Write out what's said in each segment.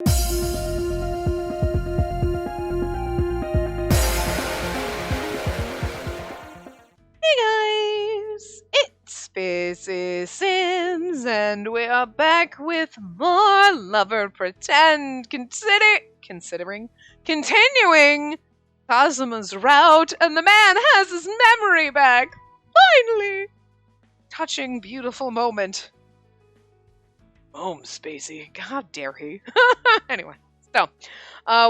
Hey guys, it's Spacey Sims, and we are back with more Lover Pretend, continuing Kazama's route, and the man has his memory back. Finally! Touching, beautiful moment. Spacey. God dare he. Anyway, so,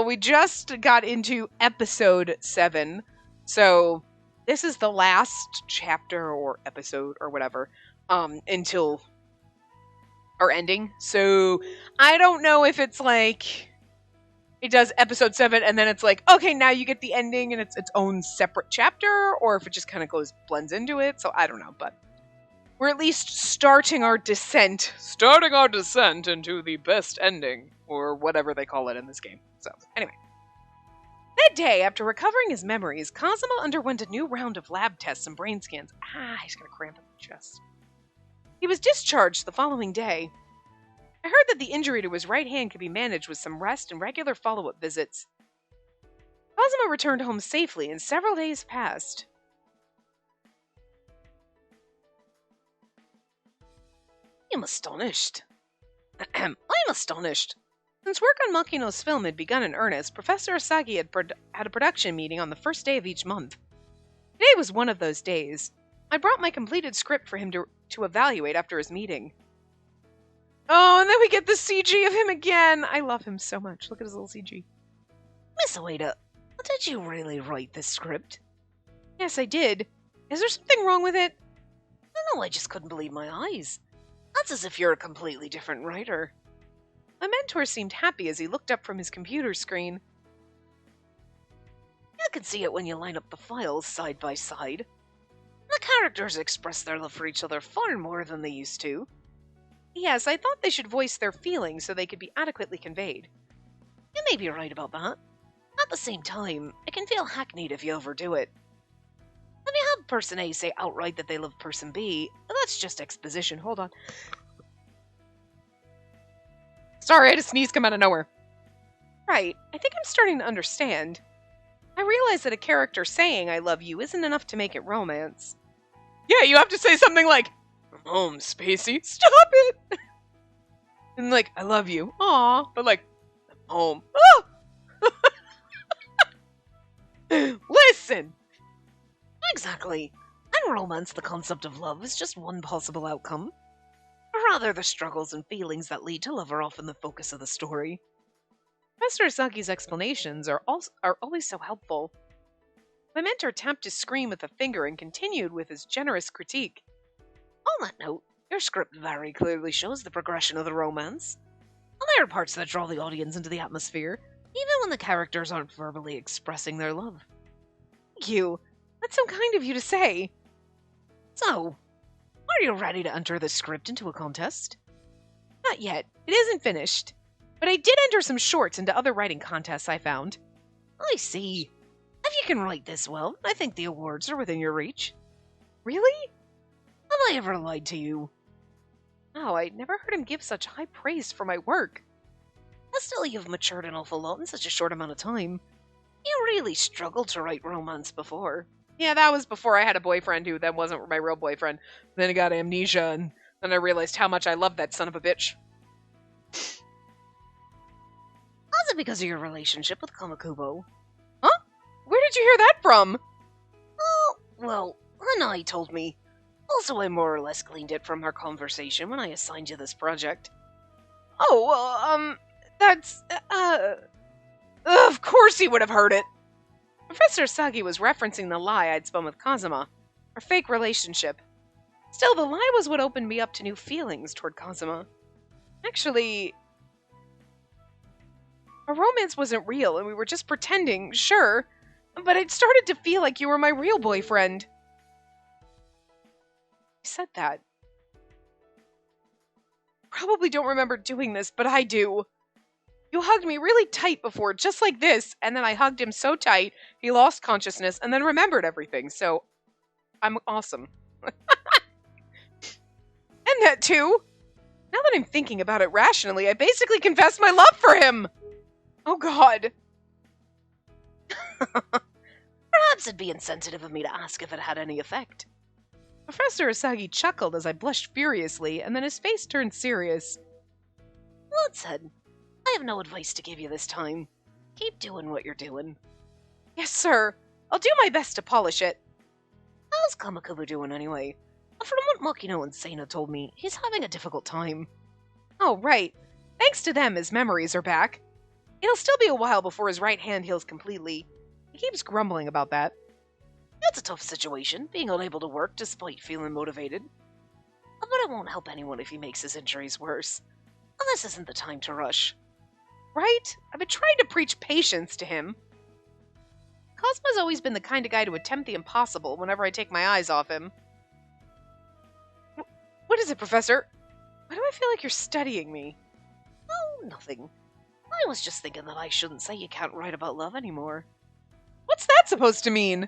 we just got into episode 7, so this is the last chapter or episode or whatever, until our ending. So I don't know if it's like it does episode 7 and then it's like, okay, now you get the ending and it's its own separate chapter, or if it just kind of blends into it. So I don't know, but we're at least starting our descent into the best ending, or whatever they call it in this game. So anyway. That day, after recovering his memories, Kazama underwent a new round of lab tests and brain scans. He's got a cramp in the chest. He was discharged the following day. I heard that the injury to his right hand could be managed with some rest and regular follow-up visits. Kazama returned home safely, and several days passed. I'm astonished. I'm astonished. Since work on Makino's film had begun in earnest, Professor Asagi had a production meeting on the first day of each month. Today was one of those days. I brought my completed script for him to evaluate after his meeting. Oh, and then we get the CG of him again! I love him so much. Look at his little CG. Miss Oeda, did you really write this script? Yes, I did. Is there something wrong with it? No, I just couldn't believe my eyes. That's as if you're a completely different writer. My mentor seemed happy as he looked up from his computer screen. You can see it when you line up the files side by side. The characters express their love for each other far more than they used to. Yes, I thought they should voice their feelings so they could be adequately conveyed. You may be right about that. At the same time, it can feel hackneyed if you overdo it. When you have person A say outright that they love person B, that's just exposition. Hold on. Sorry, I had a sneeze come out of nowhere. Right, I think I'm starting to understand. I realize that a character saying I love you isn't enough to make it romance. Yeah, you have to say something like, Spacey, stop it! And like, I love you, aw, but like, home. Listen! Exactly. In romance, the concept of love is just one possible outcome. Rather, the struggles and feelings that lead to love are often the focus of the story. Professor Asagi's explanations are always so helpful. My mentor tapped his screen with a finger and continued with his generous critique. On that note, your script very clearly shows the progression of the romance. There are parts that draw the audience into the atmosphere, even when the characters aren't verbally expressing their love. Thank you. That's so kind of you to say. So, are you ready to enter the script into a contest? Not yet. It isn't finished. But I did enter some shorts into other writing contests I found. I see. If you can write this well, I think the awards are within your reach. Really? Have I ever lied to you? Oh, I never heard him give such high praise for my work. Still, you've matured an awful lot in such a short amount of time. You really struggled to write romance before. Yeah, that was before I had a boyfriend who then wasn't my real boyfriend. Then I got amnesia, and then I realized how much I loved that son of a bitch. Was it because of your relationship with Kamakubo? Huh? Where did you hear that from? Oh, well, Hanai told me. Also, I more or less gleaned it from our conversation when I assigned you this project. Oh, well, that's, of course he would have heard it. Professor Sagi was referencing the lie I'd spun with Kazama, our fake relationship. Still, the lie was what opened me up to new feelings toward Kazama. Actually, our romance wasn't real, and we were just pretending, sure, but I'd started to feel like you were my real boyfriend. I said that. Probably don't remember doing this, but I do. You hugged me really tight before, just like this, and then I hugged him so tight, he lost consciousness and then remembered everything, so I'm awesome. And that too. Now that I'm thinking about it rationally, I basically confessed my love for him! Oh god. Perhaps it'd be insensitive of me to ask if it had any effect. Professor Asagi chuckled as I blushed furiously, and then his face turned serious. That said, I have no advice to give you this time. Keep doing what you're doing. Yes, sir. I'll do my best to polish it. How's Kamakulu doing anyway? From what Makino and Seina told me, he's having a difficult time. Oh, right. Thanks to them, his memories are back. It'll still be a while before his right hand heals completely. He keeps grumbling about that. It's a tough situation, being unable to work despite feeling motivated. But it won't help anyone if he makes his injuries worse. And this isn't the time to rush. Right? I've been trying to preach patience to him. Cosmo's always been the kind of guy to attempt the impossible whenever I take my eyes off him. What is it, Professor? Why do I feel like you're studying me? Oh, nothing. I was just thinking that I shouldn't say you can't write about love anymore. What's that supposed to mean?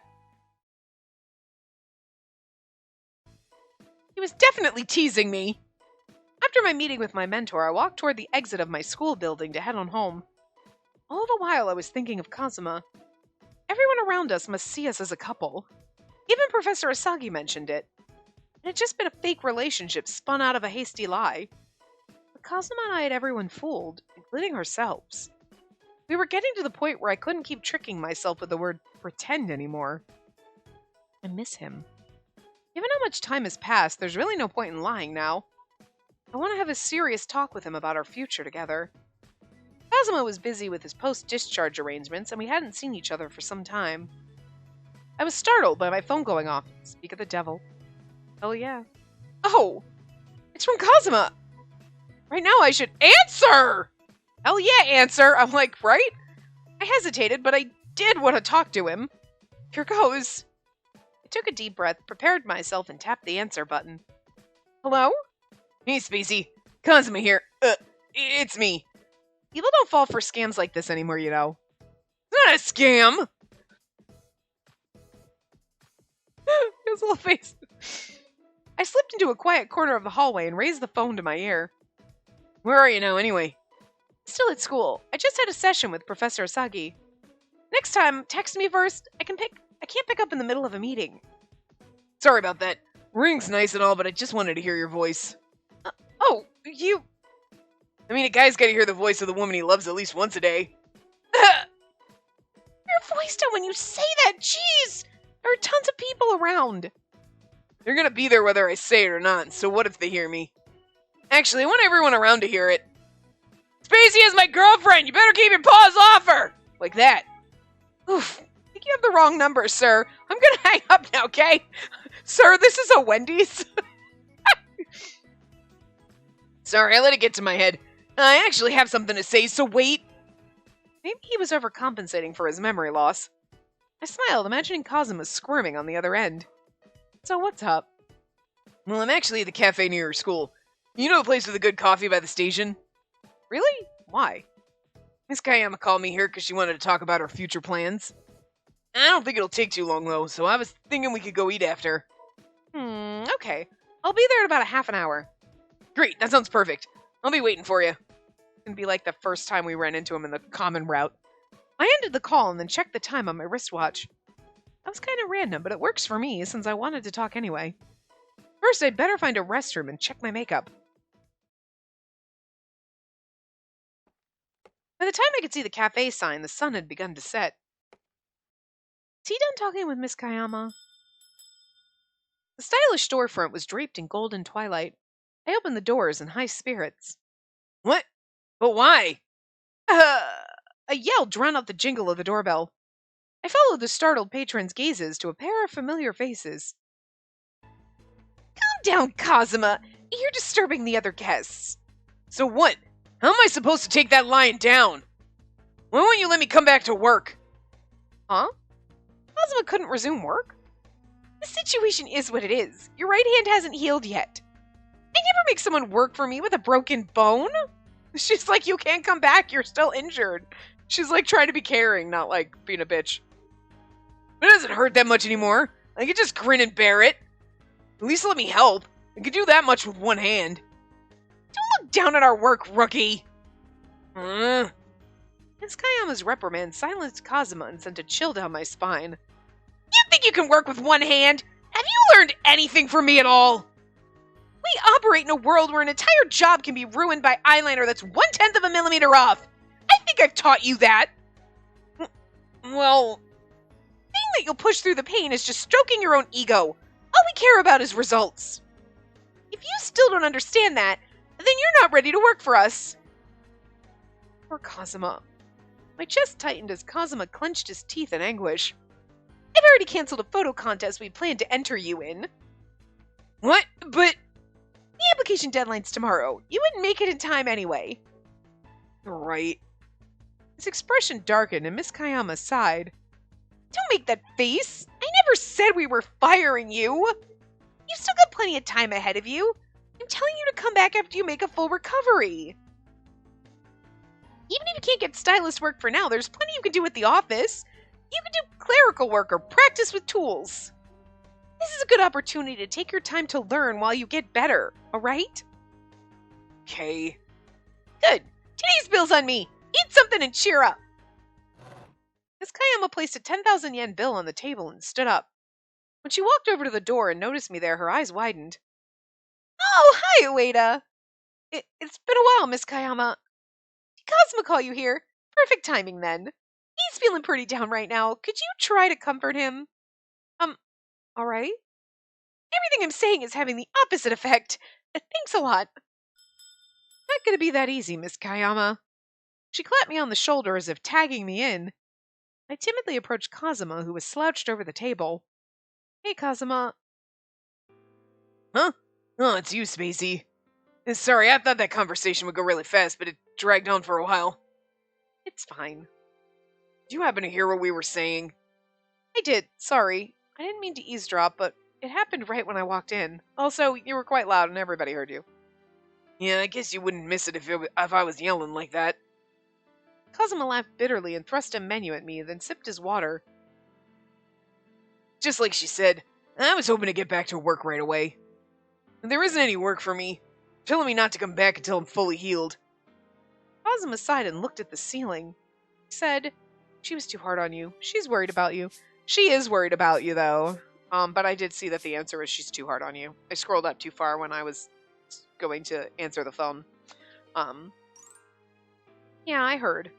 He was definitely teasing me. After my meeting with my mentor, I walked toward the exit of my school building to head on home. All the while, I was thinking of Kazama. Everyone around us must see us as a couple. Even Professor Asagi mentioned it. It had just been a fake relationship spun out of a hasty lie. But Kazama and I had everyone fooled, including ourselves. We were getting to the point where I couldn't keep tricking myself with the word pretend anymore. I miss him. Given how much time has passed, there's really no point in lying now. I want to have a serious talk with him about our future together. Kazama was busy with his post-discharge arrangements, and we hadn't seen each other for some time. I was startled by my phone going off. Speak of the devil. Oh yeah. Oh! It's from Kazama! Right now I should answer! Hell yeah, answer! I'm like, right? I hesitated, but I did want to talk to him. Here goes. I took a deep breath, prepared myself, and tapped the answer button. Hello? Hey, Spacey. Kazama here. It's me. People don't fall for scams like this anymore, you know. It's not a scam! His little face. I slipped into a quiet corner of the hallway and raised the phone to my ear. Where are you now, anyway? Still at school. I just had a session with Professor Asagi. Next time, text me first. I can't pick up in the middle of a meeting. Sorry about that. Ring's nice and all, but I just wanted to hear your voice. You... I mean, a guy's gotta hear the voice of the woman he loves at least once a day. You're voiced out when you say that, jeez! There are tons of people around. They're gonna be there whether I say it or not, so what if they hear me? Actually, I want everyone around to hear it. Spacey is my girlfriend! You better keep your paws off her! Like that. Oof. I think you have the wrong number, sir. I'm gonna hang up now, okay? Sir, this is a Wendy's. Sorry, I let it get to my head. I actually have something to say, so wait. Maybe he was overcompensating for his memory loss. I smiled, imagining Kazama squirming on the other end. So what's up? Well, I'm actually at the cafe near your school. You know the place with the good coffee by the station? Really? Why? Miss Kayama called me here because she wanted to talk about her future plans. I don't think it'll take too long, though, so I was thinking we could go eat after. Okay. I'll be there in about a half an hour. Great, that sounds perfect. I'll be waiting for you. It's gonna be like the first time we ran into him in the common route. I ended the call and then checked the time on my wristwatch. That was kind of random, but it works for me since I wanted to talk anyway. First, I'd better find a restroom and check my makeup. By the time I could see the cafe sign, the sun had begun to set. Is he done talking with Miss Kayama? The stylish storefront was draped in golden twilight. I opened the doors in high spirits. What? But why? A yell drowned out the jingle of the doorbell. I followed the startled patron's gazes to a pair of familiar faces. Calm down, Kazama. You're disturbing the other guests. So what? How am I supposed to take that lion down? Why won't you let me come back to work? Huh? Kazama couldn't resume work? The situation is what it is. Your right hand hasn't healed yet. I never make someone work for me with a broken bone. She's like, you can't come back, you're still injured. She's like trying to be caring, not like being a bitch. It doesn't hurt that much anymore. I can just grin and bear it. At least let me help. I can do that much with one hand. Don't Look down at our work, rookie! Uh, Miss Kayama's reprimand silenced Kazama and sent a chill down my spine. You think you can work with one hand? Have you learned anything from me at all? We operate in a world where an entire job can be ruined by eyeliner that's 1/10 of a millimeter off. I think I've taught you that. well, Saying that you'll push through the pain is just stroking your own ego. All we care about is results. If you still don't understand that, then you're not ready to work for us. Poor Kazama. My chest tightened as Kazama clenched his teeth in anguish. I've already canceled a photo contest we'd planned to enter you in. what? But The application deadline's tomorrow. You wouldn't make it in time anyway. right. His expression darkened and Miss Kayama sighed. Don't make that face. I never said we were firing you. You've still got plenty of time ahead of you. I'm telling you to come back after you make a full recovery. Even if you can't get stylist work for now, there's plenty you can do at the office. You can do clerical work or practice with tools. This is a good opportunity to take your time to learn while you get better, alright? Okay. Good. Today's bill's on me. Eat something and cheer up. Miss Kayama placed a 10,000 yen bill on the table and stood up. When she walked over to the door and noticed me there, her eyes widened. Oh, hi, Ueda. It's been a while, Miss Kayama. Did Kazuma call you here? Perfect timing, then. He's feeling pretty down right now. Could you try to comfort him? All right. Everything I'm saying is having the opposite effect. Thanks a lot. Not gonna be that easy, Miss Kayama. She clapped me on the shoulder as if tagging me in. I timidly approached Kazuma, who was slouched over the table. Hey, Kazuma. Huh? Oh, it's you, Spacey. Sorry, I thought that conversation would go really fast, but it dragged on for a while. It's fine. Do you happen to hear what we were saying? I did. Sorry. I didn't mean to eavesdrop, but it happened right when I walked in. Also, you were quite loud and everybody heard you. Yeah, I guess you wouldn't miss it if I was yelling like that. Kazuma laughed bitterly and thrust a menu at me, then sipped his water. Just like she said, I was hoping to get back to work right away. There isn't any work for me. Telling me not to come back until I'm fully healed. Kazuma sighed and looked at the ceiling. He said, she was too hard on you. She's worried about you. She is worried about you, though. But I did see that the answer was she's too hard on you. I scrolled up too far when I was going to answer the phone. Yeah, I heard.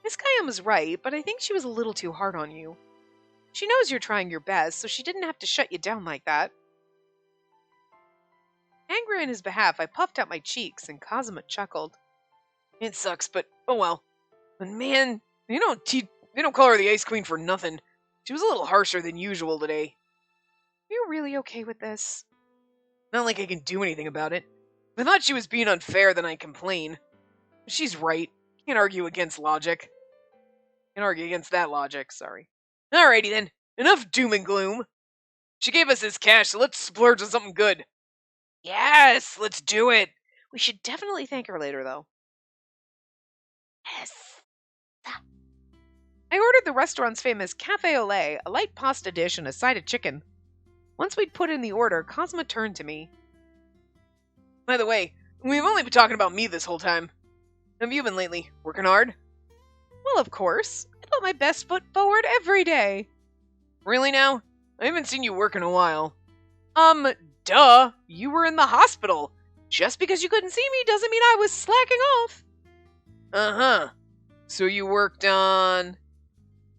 Miss Kayama's right, but I think she was a little too hard on you. She knows you're trying your best, so she didn't have to shut you down like that. Angry on his behalf, I puffed out my cheeks, and Kazuma chuckled. It sucks, but oh well. But man, they don't call her the Ice Queen for nothing. She was a little harsher than usual today. Are you really okay with this? Not like I can do anything about it. If I thought she was being unfair, then I'd complain. She's right. Can't argue against logic. Can't argue against that logic, sorry. Alrighty then. Enough doom and gloom. She gave us this cash, so let's splurge on something good. Yes, let's do it. We should definitely thank her later, though. Yes. I ordered the restaurant's famous Cafe au lait, a light pasta dish, and a side of chicken. Once we'd put in the order, Kazuma turned to me. By the way, we've only been talking about me this whole time. Have you been lately? Working hard? Well, of course. I put my best foot forward every day. Really now? I haven't seen you work in a while. Duh. You were in the hospital. Just because you couldn't see me doesn't mean I was slacking off. Uh-huh. So you worked on...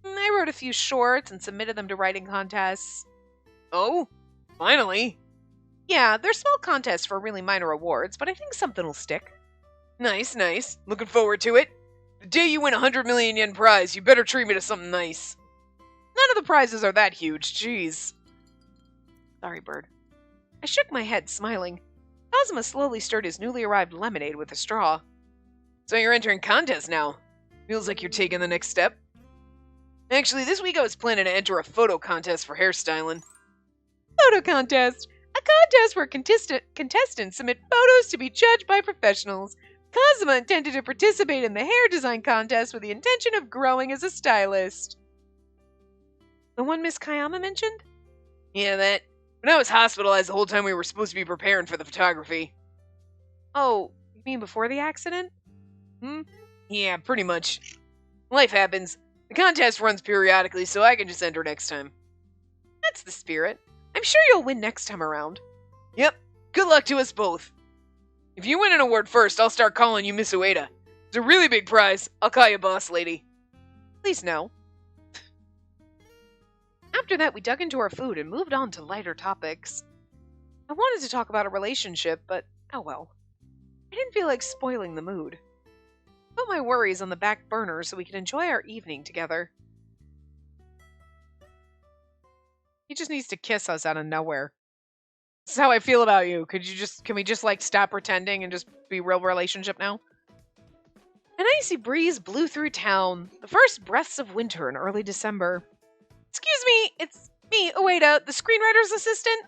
I wrote a few shorts and submitted them to writing contests. Oh? Finally? Yeah, they're small contests for really minor awards, but I think something will stick. Nice, nice. Looking forward to it. The day you win a 100 million yen prize, you better treat me to something nice. None of the prizes are that huge, jeez. Sorry, Bird. I shook my head, smiling. Kazuma slowly stirred his newly arrived lemonade with a straw. So you're entering contests now. Feels like you're taking the next step. Actually, this week I was planning to enter a photo contest for hairstyling. Photo contest! A contest where contestants submit photos to be judged by professionals. Kazuma intended to participate in the hair design contest with the intention of growing as a stylist. The one Miss Kayama mentioned? Yeah, that. But I was hospitalized the whole time we were supposed to be preparing for the photography. Oh, You mean before the accident? Yeah, pretty much. Life happens. The contest runs periodically, so I can just enter next time. That's the spirit. I'm sure you'll win next time around. Yep. Good luck to us both. If you win an award first, I'll start calling you Miss Ueda. It's a really big prize. I'll call you boss lady. Please no. After that, we dug into our food and moved on to lighter topics. I wanted to talk about a relationship, but oh well. I didn't feel like spoiling the mood. Put my worries on the back burner so we could enjoy our evening together. He just needs to kiss us out of nowhere. This is how I feel about you. Can we just like stop pretending and just be real relationship now? An icy breeze blew through town, the first breaths of winter in early December. Excuse me, it's me, Ueda, the screenwriter's assistant.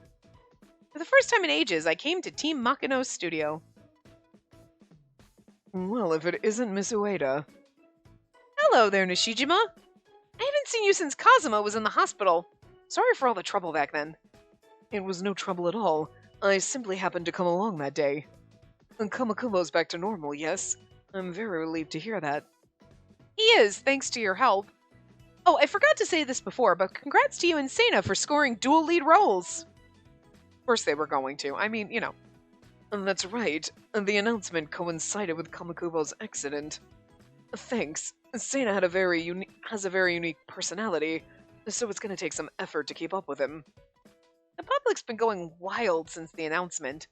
For the first time in ages, I came to Team Makino's studio. Well, if it isn't Miss Ueda. Hello there, Nishijima. I haven't seen you since Kazama was in the hospital. Sorry for all the trouble back then. It was no trouble at all. I simply happened to come along that day. And Kamakumo's back to normal, yes? I'm very relieved to hear that. He is, thanks to your help. Oh, I forgot to say this before, but congrats to you and Seina for scoring dual lead roles. Of course they were going to. I mean, you know. And that's right. The announcement coincided with Kamakumo's accident. Thanks. Seina has a very unique personality, so it's going to take some effort to keep up with him. The public's been going wild since the announcement.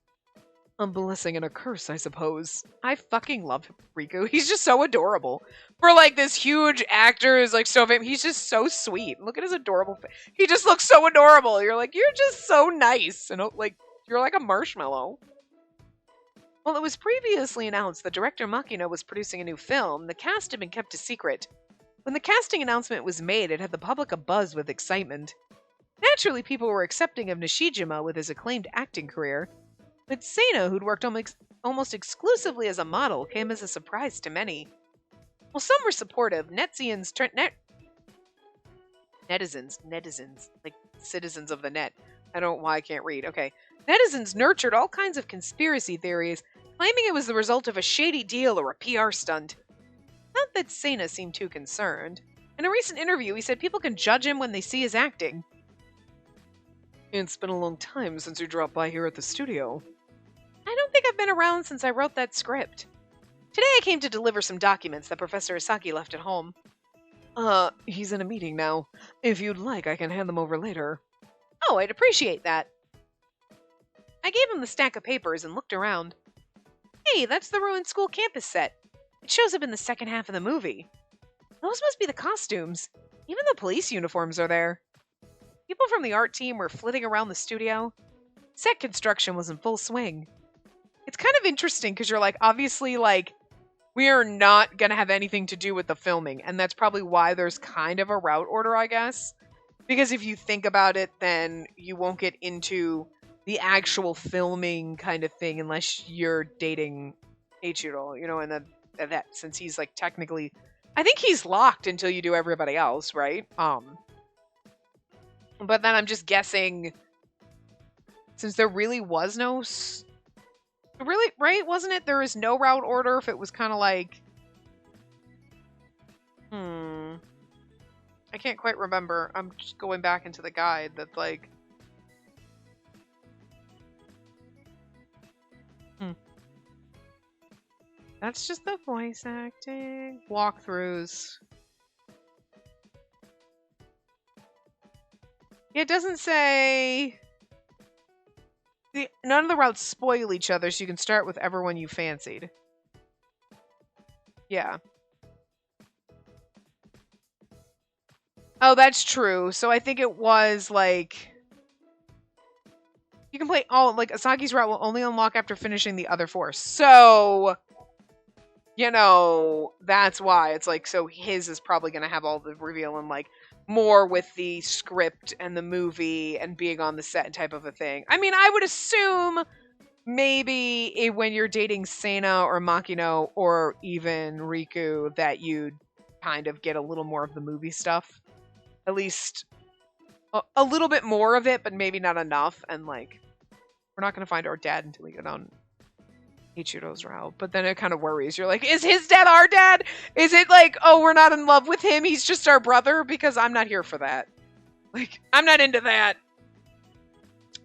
A blessing and a curse, I suppose. I fucking love Riku. He's just so adorable. For like this huge actor who's like so famous, he's just so sweet. Look at his adorable face. He just looks so adorable. You're like, you're just so nice. And like, you're like a marshmallow. While it was previously announced that director Makino was producing a new film, the cast had been kept a secret. When the casting announcement was made, it had the public abuzz with excitement. Naturally, people were accepting of Nishijima with his acclaimed acting career, but Seina, who'd worked almost exclusively as a model, came as a surprise to many. While some were supportive, netizens, like citizens of the net. I don't know why I can't read. Okay. Netizens nurtured all kinds of conspiracy theories, claiming it was the result of a shady deal or a PR stunt. Not that Seina seemed too concerned. In a recent interview, he said people can judge him when they see his acting. It's been a long time since you dropped by here at the studio. I don't think I've been around since I wrote that script. Today I came to deliver some documents that Professor Isaki left at home. He's in a meeting now. If you'd like, I can hand them over later. Oh, I'd appreciate that. I gave him the stack of papers and looked around. Hey, that's the ruined school campus set. It shows up in the second half of the movie. Those must be the costumes. Even the police uniforms are there. People from the art team were flitting around the studio. Set construction was in full swing. It's kind of interesting because you're like, obviously, like, we are not going to have anything to do with the filming. And that's probably why there's kind of a route order, I guess. Because if you think about it, then you won't get into the actual filming kind of thing unless you're dating Eiichiro, you know, and that since he's like technically, I think he's locked until you do everybody else, right? But then I'm just guessing, since there really was no, really, right? Wasn't it? There is no route order if it was kind of like, I can't quite remember. I'm just going back into the guide that like, That's just the voice acting. Walkthroughs. It doesn't say... None of the routes spoil each other, so you can start with everyone you fancied. Yeah. Oh, that's true. So I think it was, like... You can play all... Like, Asagi's route will only unlock after finishing the other four. So... You know, that's why. It's like, so his is probably going to have all the reveal and, like, more with the script and the movie and being on the set type of a thing. I mean, I would assume maybe when you're dating Seina or Makino or even Riku that you'd kind of get a little more of the movie stuff. At least a little bit more of it, but maybe not enough. And, like, we're not going to find our dad until we go down Ichiro's route, but then it kind of worries. You're like, is his dad our dad? Is it like, oh, we're not in love with him, he's just our brother? Because I'm not here for that. Like, I'm not into that.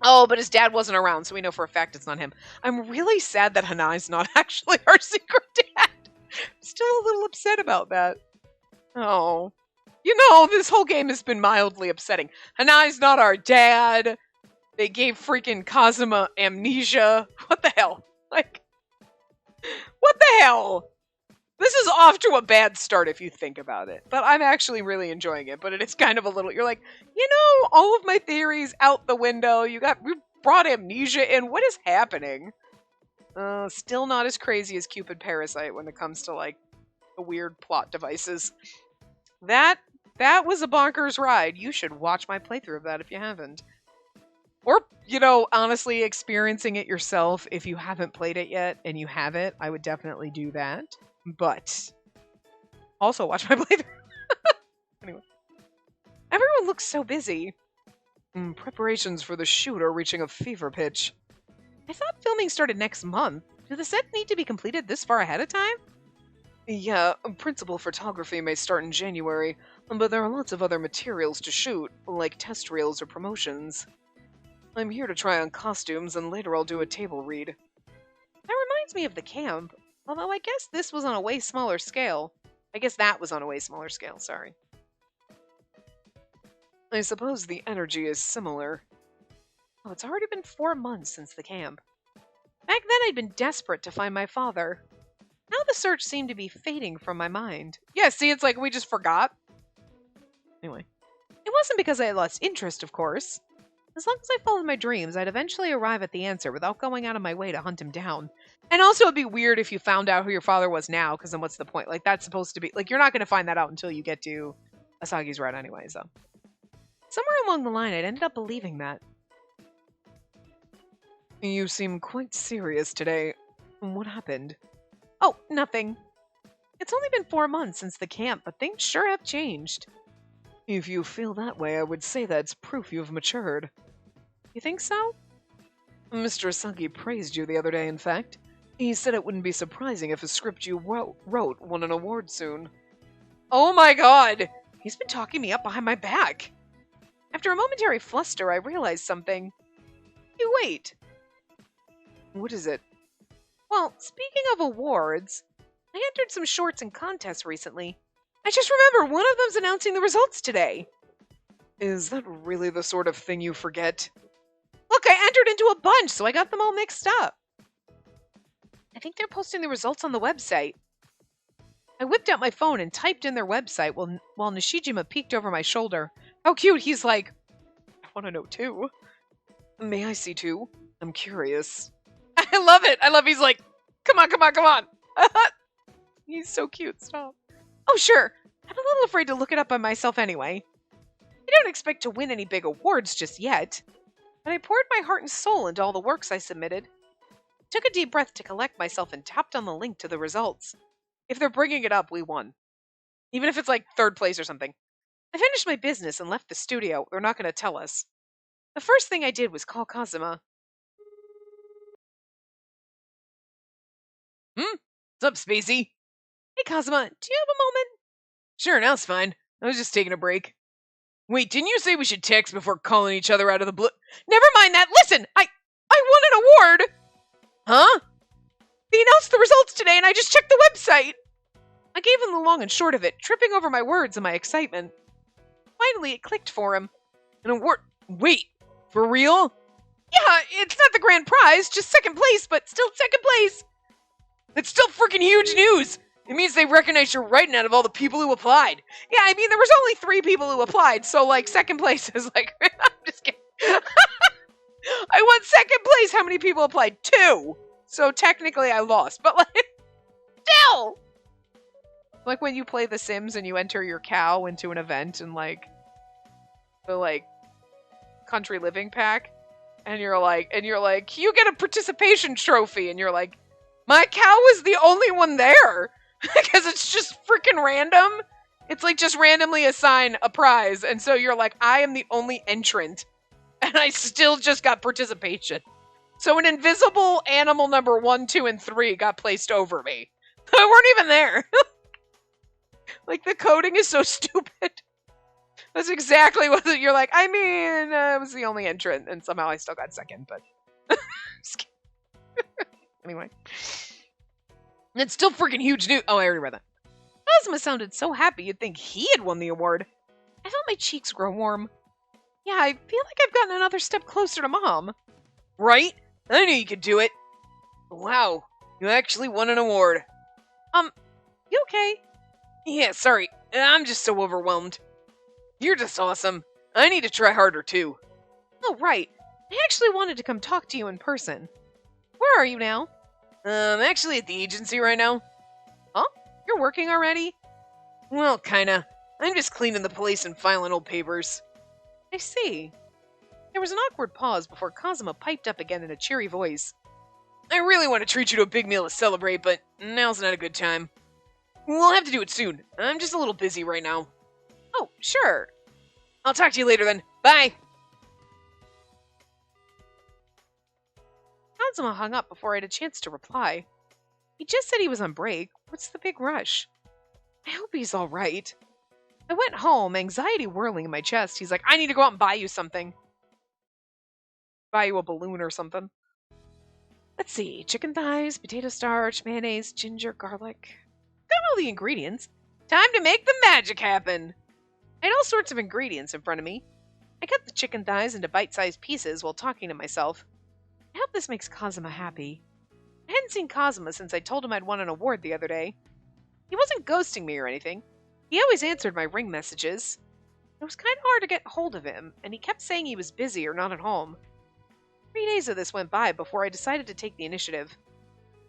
Oh, but his dad wasn't around, so we know for a fact it's not him. I'm really sad that Hanai's not actually our secret dad. Still a little upset about that. Oh. You know, this whole game has been mildly upsetting. Hanai's not our dad. They gave freaking Kazama amnesia. What the hell? Like, what the hell? This is off to a bad start if you think about it. But I'm actually really enjoying it. But it is kind of a little, you're like, you know, all of my theories out the window. We brought amnesia in. What is happening? Still not as crazy as Cupid Parasite when it comes to, like, the weird plot devices. That was a bonkers ride. You should watch my playthrough of that if you haven't. Or, you know, honestly, experiencing it yourself if you haven't played it yet and you have it, I would definitely do that. But also watch my playthrough. Anyway. Everyone looks so busy. Preparations for the shoot are reaching a fever pitch. I thought filming started next month. Do the sets need to be completed this far ahead of time? Yeah, principal photography may start in January, but there are lots of other materials to shoot, like test reels or promotions. I'm here to try on costumes, and later I'll do a table read. That reminds me of the camp. Although I guess this was on a way smaller scale. I guess that was on a way smaller scale, sorry. I suppose the energy is similar. Oh, it's already been 4 months since the camp. Back then I'd been desperate to find my father. Now the search seemed to be fading from my mind. Yeah, see, it's like we just forgot. Anyway. It wasn't because I had lost interest, of course. As long as I followed my dreams, I'd eventually arrive at the answer without going out of my way to hunt him down. And also, it'd be weird if you found out who your father was now, because then what's the point? Like, that's supposed to be... Like, you're not going to find that out until you get to Asagi's route anyway, so... Somewhere along the line, I'd ended up believing that. You seem quite serious today. What happened? Oh, nothing. It's only been 4 months since the camp, but things sure have changed. If you feel that way, I would say that's proof you've matured. You think so? Mr. Asagi praised you the other day, in fact. He said it wouldn't be surprising if a script you wrote won an award soon. Oh my god! He's been talking me up behind my back! After a momentary fluster, I realized something. You wait. What is it? Well, speaking of awards, I entered some shorts and contests recently. I just remember one of them's announcing the results today. Is that really the sort of thing you forget? Look, I entered into a bunch, so I got them all mixed up. I think they're posting the results on the website. I whipped out my phone and typed in their website while Nishijima peeked over my shoulder. How cute, he's like, I want to know too. May I see too? I'm curious. I love it. He's like, come on. He's so cute, stop. Oh, sure. I'm a little afraid to look it up by myself anyway. I don't expect to win any big awards just yet. But I poured my heart and soul into all the works I submitted. Took a deep breath to collect myself and tapped on the link to the results. If they're bringing it up, we won. Even if it's like 3rd place or something. I finished my business and left the studio. They're not going to tell us. The first thing I did was call Kazama. What's up, Spacey? Hey, Kazama, do you have a moment? Sure, now it's fine. I was just taking a break. Wait, didn't you say we should text before calling each other out of the blue? Never mind that. Listen, I won an award. Huh? They announced the results today and I just checked the website. I gave him the long and short of it, tripping over my words in my excitement. Finally, it clicked for him. An award? Wait, for real? Yeah, it's not the grand prize, just 2nd place, but still 2nd place. That's still freaking huge news. It means they recognize your writing out of all the people who applied. Yeah, I mean, there was only 3 people who applied, so, like, 2nd place is like... I'm just kidding. I won 2nd place. How many people applied? 2. So, technically, I lost. But, like, still! Like, when you play The Sims and you enter your cow into an event and, like, the, like, country living pack, and you're like, you get a participation trophy, and you're like, my cow is the only one there! Because it's just freaking random. It's like just randomly assign a prize. And so you're like, I am the only entrant. And I still just got participation. So an invisible animal number 1, 2, and 3 got placed over me. I weren't even there. Like, the coding is so stupid. That's exactly what you're like. I mean, I was the only entrant, and somehow I still got second, but... Anyway. And it's still freaking huge news. Oh, I already read that. Kazama sounded so happy you'd think he had won the award. I felt my cheeks grow warm. Yeah, I feel like I've gotten another step closer to Mom. Right? I knew you could do it. Wow, you actually won an award. You okay? Yeah, sorry. I'm just so overwhelmed. You're just awesome. I need to try harder, too. Oh, right. I actually wanted to come talk to you in person. Where are you now? I'm actually at the agency right now. Huh? You're working already? Well, kinda. I'm just cleaning the place and filing old papers. I see. There was an awkward pause before Kazama piped up again in a cheery voice. I really want to treat you to a big meal to celebrate, but now's not a good time. We'll have to do it soon. I'm just a little busy right now. Oh, sure. I'll talk to you later then. Bye! Kazama hung up before I had a chance to reply. He just said he was on break. What's the big rush? I hope he's alright. I went home, anxiety whirling in my chest. He's like, I need to go out and buy you something. Buy you a balloon or something. Let's see. Chicken thighs, potato starch, mayonnaise, ginger, garlic. Got all the ingredients. Time to make the magic happen. I had all sorts of ingredients in front of me. I cut the chicken thighs into bite-sized pieces while talking to myself. I hope this makes Kazama happy. I hadn't seen Kazama since I told him I'd won an award the other day. He wasn't ghosting me or anything. He always answered my ring messages. It was kind of hard to get hold of him, and he kept saying he was busy or not at home. 3 days of this went by before I decided to take the initiative.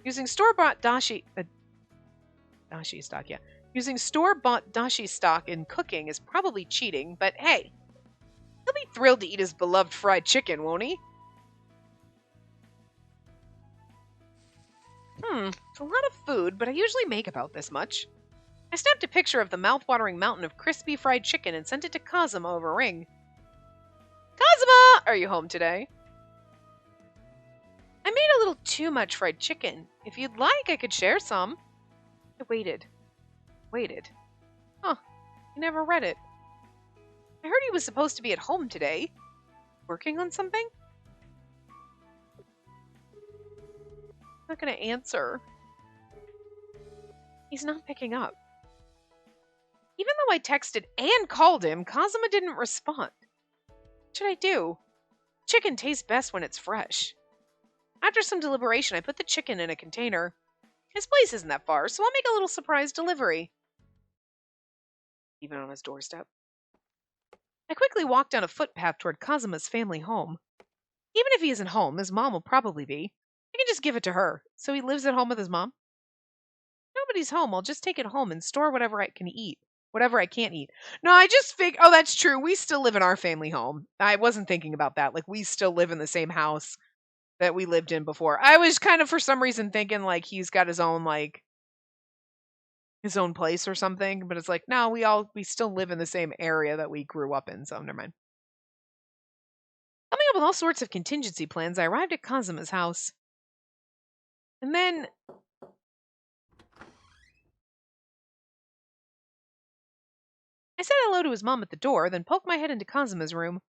Using store-bought dashi stock, yeah. Using store-bought dashi stock in cooking is probably cheating, but hey, he'll be thrilled to eat his beloved fried chicken, won't he? It's a lot of food, but I usually make about this much. I snapped a picture of the mouth-watering mountain of crispy fried chicken and sent it to Kazama over Ring. Kazama! Are you home today? I made a little too much fried chicken. If you'd like, I could share some. I waited. Huh. He never read it. I heard he was supposed to be at home today. Working on something? Not gonna answer. He's not picking up. Even though I texted and called him, Kazama didn't respond. What should I do? Chicken tastes best when it's fresh. After some deliberation, I put the chicken in a container. His place isn't that far, so I'll make a little surprise delivery. Even on his doorstep. I quickly walked down a footpath toward Kazama's family home. Even if he isn't home, his mom will probably be. I can just give it to her. So he lives at home with his mom? If nobody's home, I'll just take it home and store whatever I can eat. Whatever I can't eat. No, I just oh, that's true. We still live in our family home. I wasn't thinking about that. Like, we still live in the same house that we lived in before. I was kind of, for some reason, thinking, like, he's got his own, like, his own place or something. But it's like, no, we still live in the same area that we grew up in. So, never mind. Coming up with all sorts of contingency plans, I arrived at Kazama's house. And then... I said hello to his mom at the door, then poked my head into Kazama's room.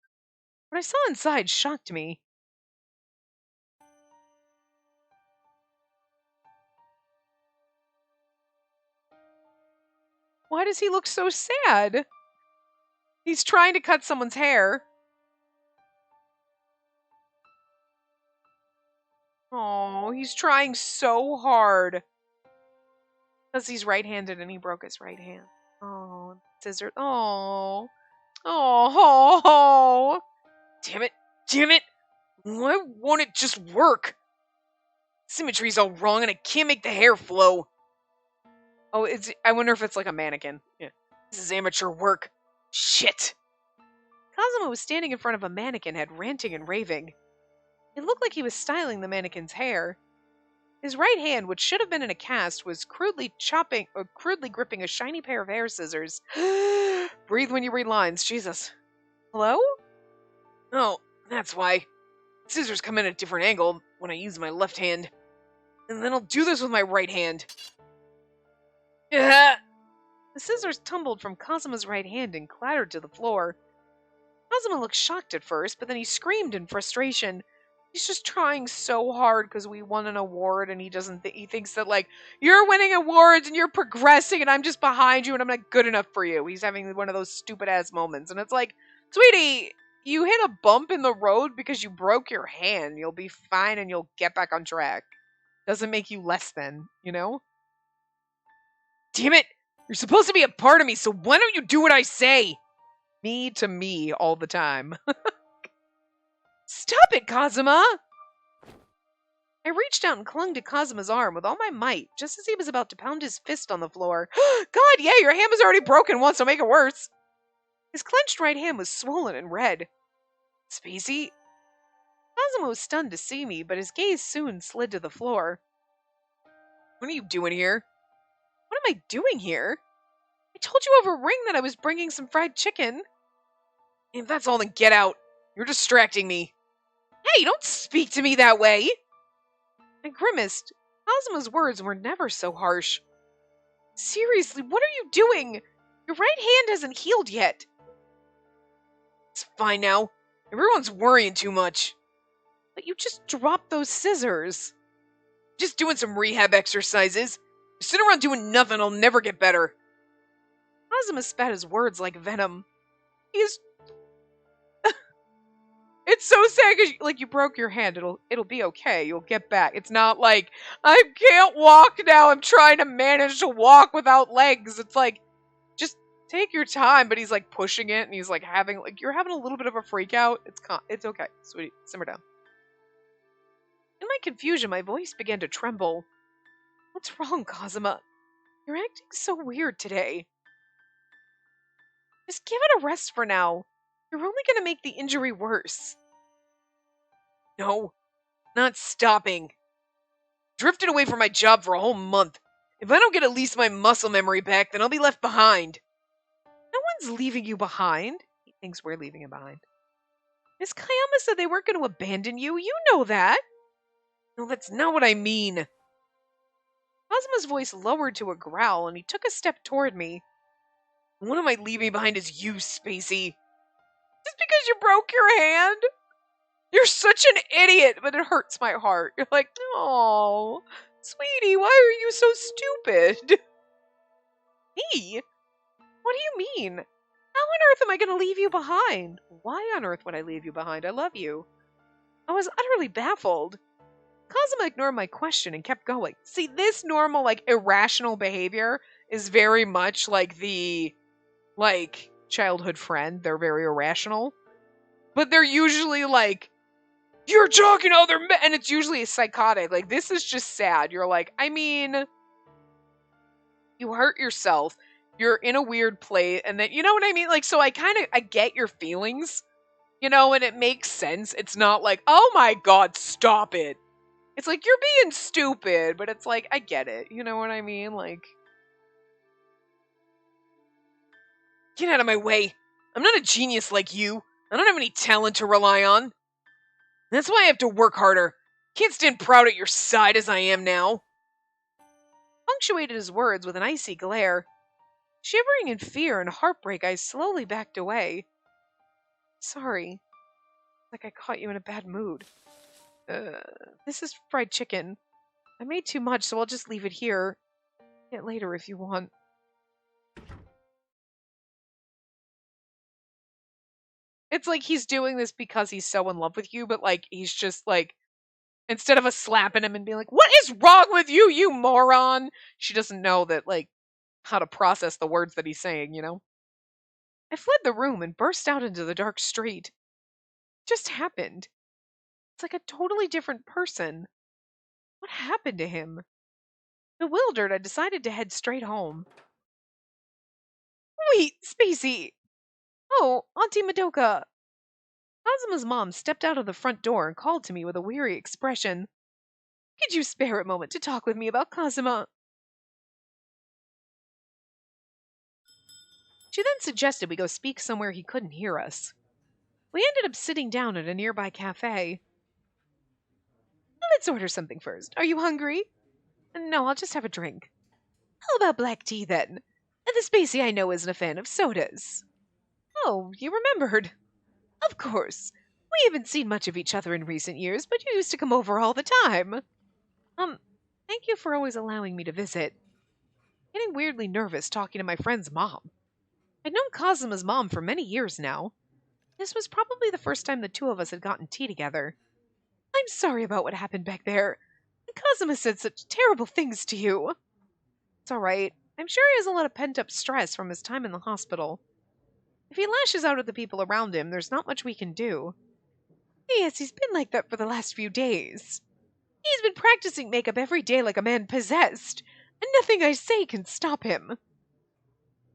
What I saw inside shocked me. Why does he look so sad? He's trying to cut someone's hair. Oh, he's trying so hard. Because he's right-handed and he broke his right hand. Oh, scissors. Oh. Oh. Damn it. Why won't it just work? Symmetry's all wrong and I can't make the hair flow. Oh, I wonder if it's like a mannequin. Yeah. This is amateur work. Shit. Kazama was standing in front of a mannequin head, ranting and raving. It looked like he was styling the mannequin's hair. His right hand, which should have been in a cast, was crudely gripping a shiny pair of hair scissors. Breathe when you read lines, Jesus. Hello? Oh, that's why. Scissors come in at a different angle. when I use my left hand. And then I'll do this with my right hand. The scissors tumbled from Kazuma's right hand and clattered to the floor. Kazuma looked shocked at first, but then he screamed in frustration. He's just trying so hard because we won an award, and he doesn't. He thinks that like you're winning awards and you're progressing, and I'm just behind you, and I'm not good enough for you. He's having one of those stupid ass moments, and it's like, sweetie, you hit a bump in the road because you broke your hand. You'll be fine, and you'll get back on track. Doesn't make you less than, you know? Damn it! You're supposed to be a part of me, so why don't you do what I say? Me to me all the time. Stop it, Kazuma! I reached out and clung to Kazuma's arm with all my might, just as he was about to pound his fist on the floor. God, yeah, your hand was already broken once, so make it worse. His clenched right hand was swollen and red. Spacey? Kazuma was stunned to see me, but his gaze soon slid to the floor. What are you doing here? What am I doing here? I told you over ring that I was bringing some fried chicken. If that's all, then get out. You're distracting me. Hey, don't speak to me that way! I grimaced. Kazuma's words were never so harsh. Seriously, what are you doing? Your right hand hasn't healed yet. It's fine now. Everyone's worrying too much. But you just dropped those scissors. Just doing some rehab exercises. You sit around doing nothing, I'll never get better. Kazuma spat his words like venom. He's... It's so sad because like you broke your hand. It'll be okay. You'll get back. It's not like I can't walk now. I'm trying to manage to walk without legs. It's like just take your time. But he's like pushing it, and he's like you're having a little bit of a freak out. It's okay, sweetie. Simmer down. In my confusion, my voice began to tremble. What's wrong, Kazuma? You're acting so weird today. Just give it a rest for now. You're only going to make the injury worse. No, not stopping. Drifted away from my job for a whole month. If I don't get at least my muscle memory back, then I'll be left behind. No one's leaving you behind. He thinks we're leaving him behind. Miss Kayama said they weren't going to abandon you. You know that. No, that's not what I mean. Kazuma's voice lowered to a growl, and he took a step toward me. What am I leaving behind is you, Spacey. Just because you broke your hand? You're such an idiot, but it hurts my heart. You're like, oh, sweetie, why are you so stupid? Me? What do you mean? How on earth am I going to leave you behind? Why on earth would I leave you behind? I love you. I was utterly baffled. Kazuma ignored my question and kept going. See, this normal, like, irrational behavior is very much like the, like, childhood friend. They're very irrational. But they're usually like, you're talking to other men, and it's usually psychotic. Like, this is just sad. You're like, I mean, you hurt yourself. You're in a weird place, and then, you know what I mean? Like, so I get your feelings, you know, and it makes sense. It's not like, oh my god, stop it. It's like, you're being stupid, but it's like, I get it. You know what I mean? Like, get out of my way. I'm not a genius like you. I don't have any talent to rely on. That's why I have to work harder. Can't stand proud at your side as I am now. Punctuated his words with an icy glare. Shivering in fear and heartbreak, I slowly backed away. Sorry. Like I caught you in a bad mood. This is fried chicken. I made too much, so I'll just leave it here. Get later if you want. It's like he's doing this because he's so in love with you, but like he's just like, instead of us slapping him and being like, what is wrong with you, you moron? She doesn't know that, like, how to process the words that he's saying, you know? I fled the room and burst out into the dark street. It just happened. It's like a totally different person. What happened to him? Bewildered, I decided to head straight home. Wait, Spacey! Oh, Auntie Madoka! Kazuma's mom stepped out of the front door and called to me with a weary expression. Could you spare a moment to talk with me about Kazama? She then suggested we go speak somewhere he couldn't hear us. We ended up sitting down at a nearby cafe. Let's order something first. Are you hungry? No, I'll just have a drink. How about black tea, then? And the Spacey I know isn't a fan of sodas. Oh, you remembered. Of course. We haven't seen much of each other in recent years, but you used to come over all the time. Thank you for always allowing me to visit. Getting weirdly nervous talking to my friend's mom. I'd known Kazama's mom for many years now. This was probably the first time the two of us had gotten tea together. I'm sorry about what happened back there. Kazama said such terrible things to you. It's alright. I'm sure he has a lot of pent-up stress from his time in the hospital. If he lashes out at the people around him, there's not much we can do. Yes, he's been like that for the last few days. He's been practicing makeup every day like a man possessed, and nothing I say can stop him.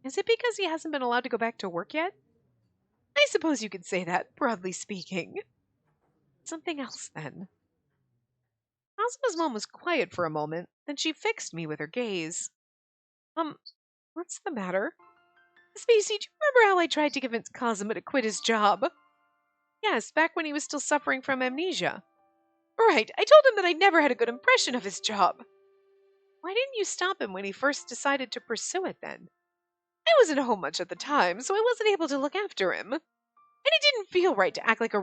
Is it because he hasn't been allowed to go back to work yet? I suppose you could say that, broadly speaking. Something else, then. Asuma's mom was quiet for a moment, then she fixed me with her gaze. What's the matter? Spacey, do you remember how I tried to convince Kazama to quit his job? Yes, back when he was still suffering from amnesia. Right, I told him that I never had a good impression of his job. Why didn't you stop him when he first decided to pursue it then? I wasn't home much at the time, so I wasn't able to look after him. And it didn't feel right to act like a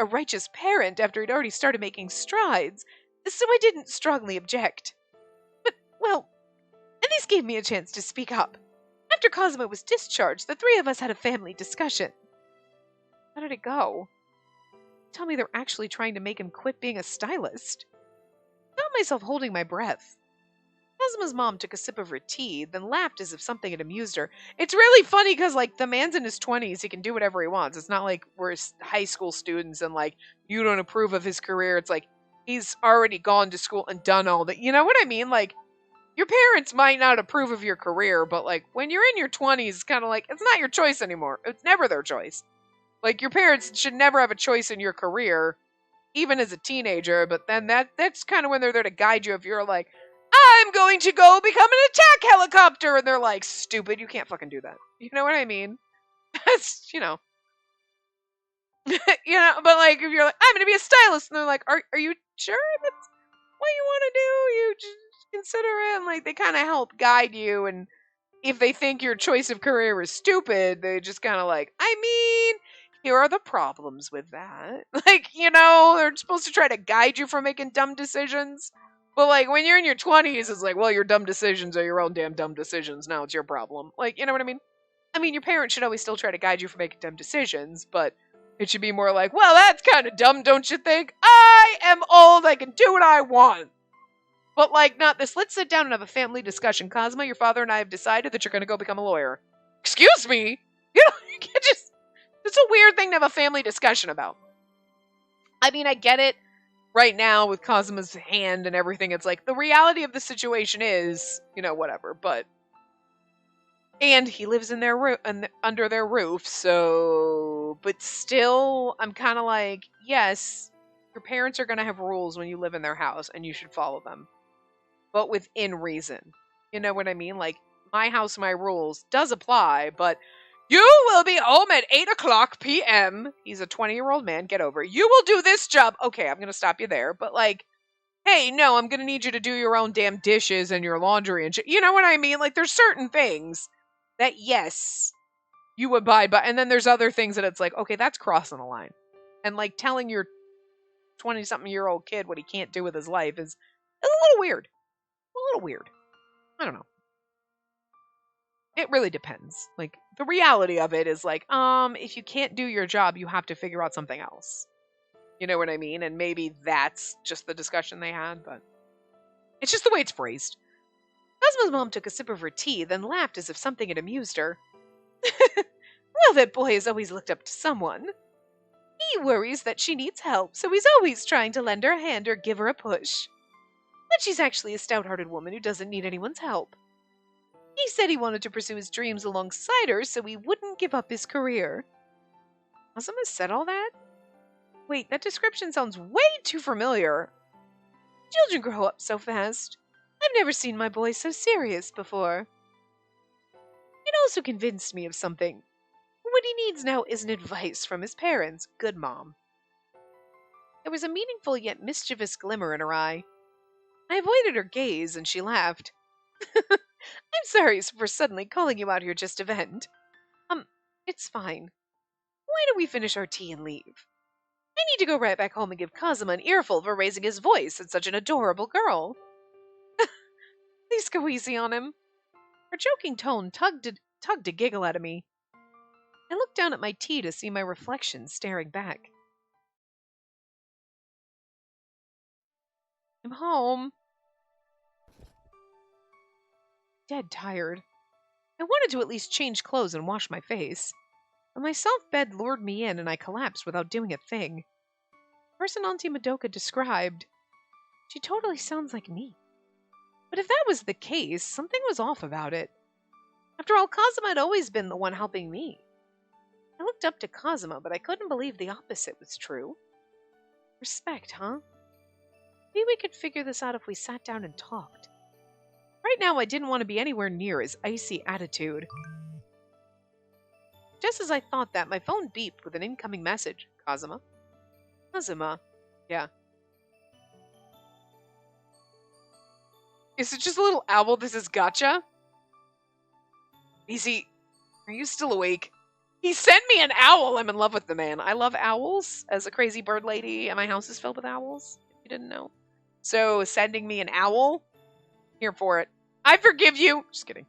righteous parent after he'd already started making strides, so I didn't strongly object. But, well, and this gave me a chance to speak up. After Kazama was discharged, the three of us had a family discussion. How did it go? Tell me they're actually trying to make him quit being a stylist. I found myself holding my breath. Kazuma's mom took a sip of her tea, then laughed as if something had amused her. It's really funny because, like, the man's in his 20s. He can do whatever he wants. It's not like we're high school students and, like, you don't approve of his career. It's like he's already gone to school and done all that. You know what I mean? Like, your parents might not approve of your career, but, like, when you're in your 20s, it's kind of like, it's not your choice anymore. It's never their choice. Like, your parents should never have a choice in your career, even as a teenager, but then that's kind of when they're there to guide you if you're like, I'm going to go become an attack helicopter, and they're like, stupid, you can't fucking do that. You know what I mean? That's, you know, but like, if you're like, I'm going to be a stylist, and they're like, are you sure that's what you want to do? You just consider it, and like, they kind of help guide you, and if they think your choice of career is stupid, they just kind of like, I mean, here are the problems with that. Like, they're supposed to try to guide you from making dumb decisions. But, like, when you're in your 20s, it's like, well, your dumb decisions are your own damn dumb decisions. Now it's your problem. Like, you know what I mean? I mean, your parents should always still try to guide you from making dumb decisions, but it should be more like, well, that's kind of dumb, don't you think? I am old. I can do what I want. But, like, not this. Let's sit down and have a family discussion. Kazama, your father and I have decided that you're going to go become a lawyer. Excuse me? You can't just... It's a weird thing to have a family discussion about. I mean, I get it. Right now, with Kazama's hand and everything, it's like, the reality of the situation is, whatever, but... And he lives in their under their roof, so... But still, I'm kind of like, yes, your parents are going to have rules when you live in their house, and you should follow them. But within reason. You know what I mean? Like, my house, my rules does apply, but... You will be home at 8 o'clock p.m. He's a 20-year-old man. Get over it. You will do this job. Okay, I'm going to stop you there. But, like, hey, no, I'm going to need you to do your own damn dishes and your laundry and shit. You know what I mean? Like, there's certain things that, yes, you abide by. And then there's other things that it's like, okay, that's crossing the line. And, like, telling your 20-something-year-old kid what he can't do with his life is a little weird. A little weird. I don't know. It really depends. Like, the reality of it is like, if you can't do your job, you have to figure out something else. You know what I mean? And maybe that's just the discussion they had, but it's just the way it's phrased. Cosmo's mom took a sip of her tea, then laughed as if something had amused her. Well, that boy has always looked up to someone. He worries that she needs help, so he's always trying to lend her a hand or give her a push. But she's actually a stout-hearted woman who doesn't need anyone's help. He said he wanted to pursue his dreams alongside her so he wouldn't give up his career. Kazama said all that? Wait, that description sounds way too familiar. Children grow up so fast. I've never seen my boy so serious before. It also convinced me of something. What he needs now isn't advice from his parents. Good mom. There was a meaningful yet mischievous glimmer in her eye. I avoided her gaze, and she laughed. I'm sorry for suddenly calling you out here just to vent. It's fine. Why don't we finish our tea and leave? I need to go right back home and give Kazama an earful for raising his voice at such an adorable girl. Please go easy on him. Her joking tone tugged a giggle out of me. I looked down at my tea to see my reflection staring back. I'm home. Dead tired. I wanted to at least change clothes and wash my face. But my soft bed lured me in and I collapsed without doing a thing. The person Auntie Madoka described, she totally sounds like me. But if that was the case, something was off about it. After all, Kazama had always been the one helping me. I looked up to Kazama, but I couldn't believe the opposite was true. Respect, huh? Maybe we could figure this out if we sat down and talked. Right now, I didn't want to be anywhere near his icy attitude. Just as I thought that, my phone beeped with an incoming message. Kazama? Kazama? Yeah. Is it just a little owl? This is gotcha? Easy. Are you still awake? He sent me an owl! I'm in love with the man. I love owls as a crazy bird lady, and my house is filled with owls, if you didn't know. So, sending me an owl? Here for it. I forgive you! Just kidding.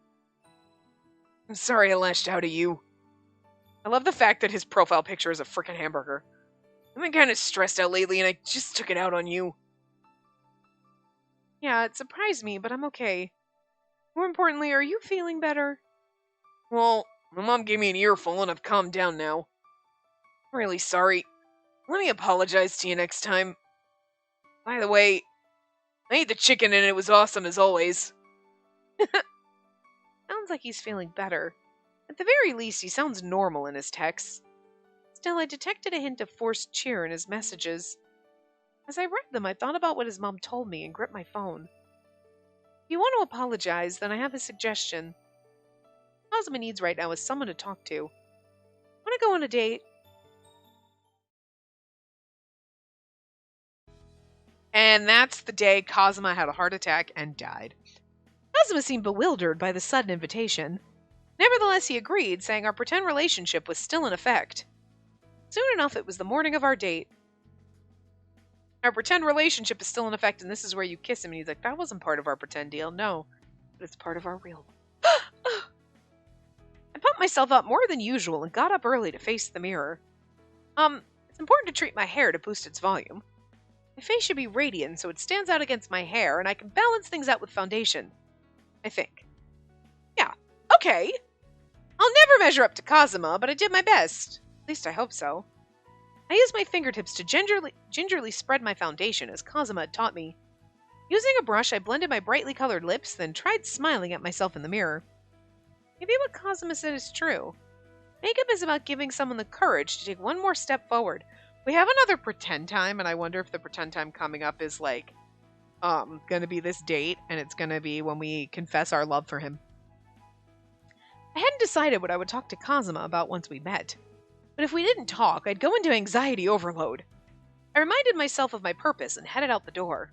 I'm sorry I lashed out at you. I love the fact that his profile picture is a frickin' hamburger. I've been kind of stressed out lately, and I just took it out on you. Yeah, it surprised me, but I'm okay. More importantly, are you feeling better? Well, my mom gave me an earful, and I've calmed down now. I'm really sorry. Let me apologize to you next time. By the way, I ate the chicken and it was awesome as always. Sounds like he's feeling better. At the very least, he sounds normal in his texts. Still, I detected a hint of forced cheer in his messages. As I read them, I thought about what his mom told me and gripped my phone. If you want to apologize, then I have a suggestion. What Kazama needs right now is someone to talk to. Want to go on a date? And that's the day Kazama had a heart attack and died. Kazama seemed bewildered by the sudden invitation. Nevertheless, he agreed, saying our pretend relationship was still in effect. Soon enough, it was the morning of our date. Our pretend relationship is still in effect, and this is where you kiss him. And he's like, that wasn't part of our pretend deal. No, but it's part of our real one. I pumped myself up more than usual and got up early to face the mirror. It's important to treat my hair to boost its volume. My face should be radiant so it stands out against my hair, and I can balance things out with foundation. I think. Yeah, okay. I'll never measure up to Kazama, but I did my best. At least I hope so. I used my fingertips to gingerly spread my foundation as Kazama had taught me. Using a brush, I blended my brightly colored lips, then tried smiling at myself in the mirror. Maybe what Kazama said is true. Makeup is about giving someone the courage to take one more step forward. We have another pretend time, and I wonder if the pretend time coming up is like, gonna be this date, and it's gonna be when we confess our love for him. I hadn't decided what I would talk to Kazama about once we met. But if we didn't talk, I'd go into anxiety overload. I reminded myself of my purpose and headed out the door.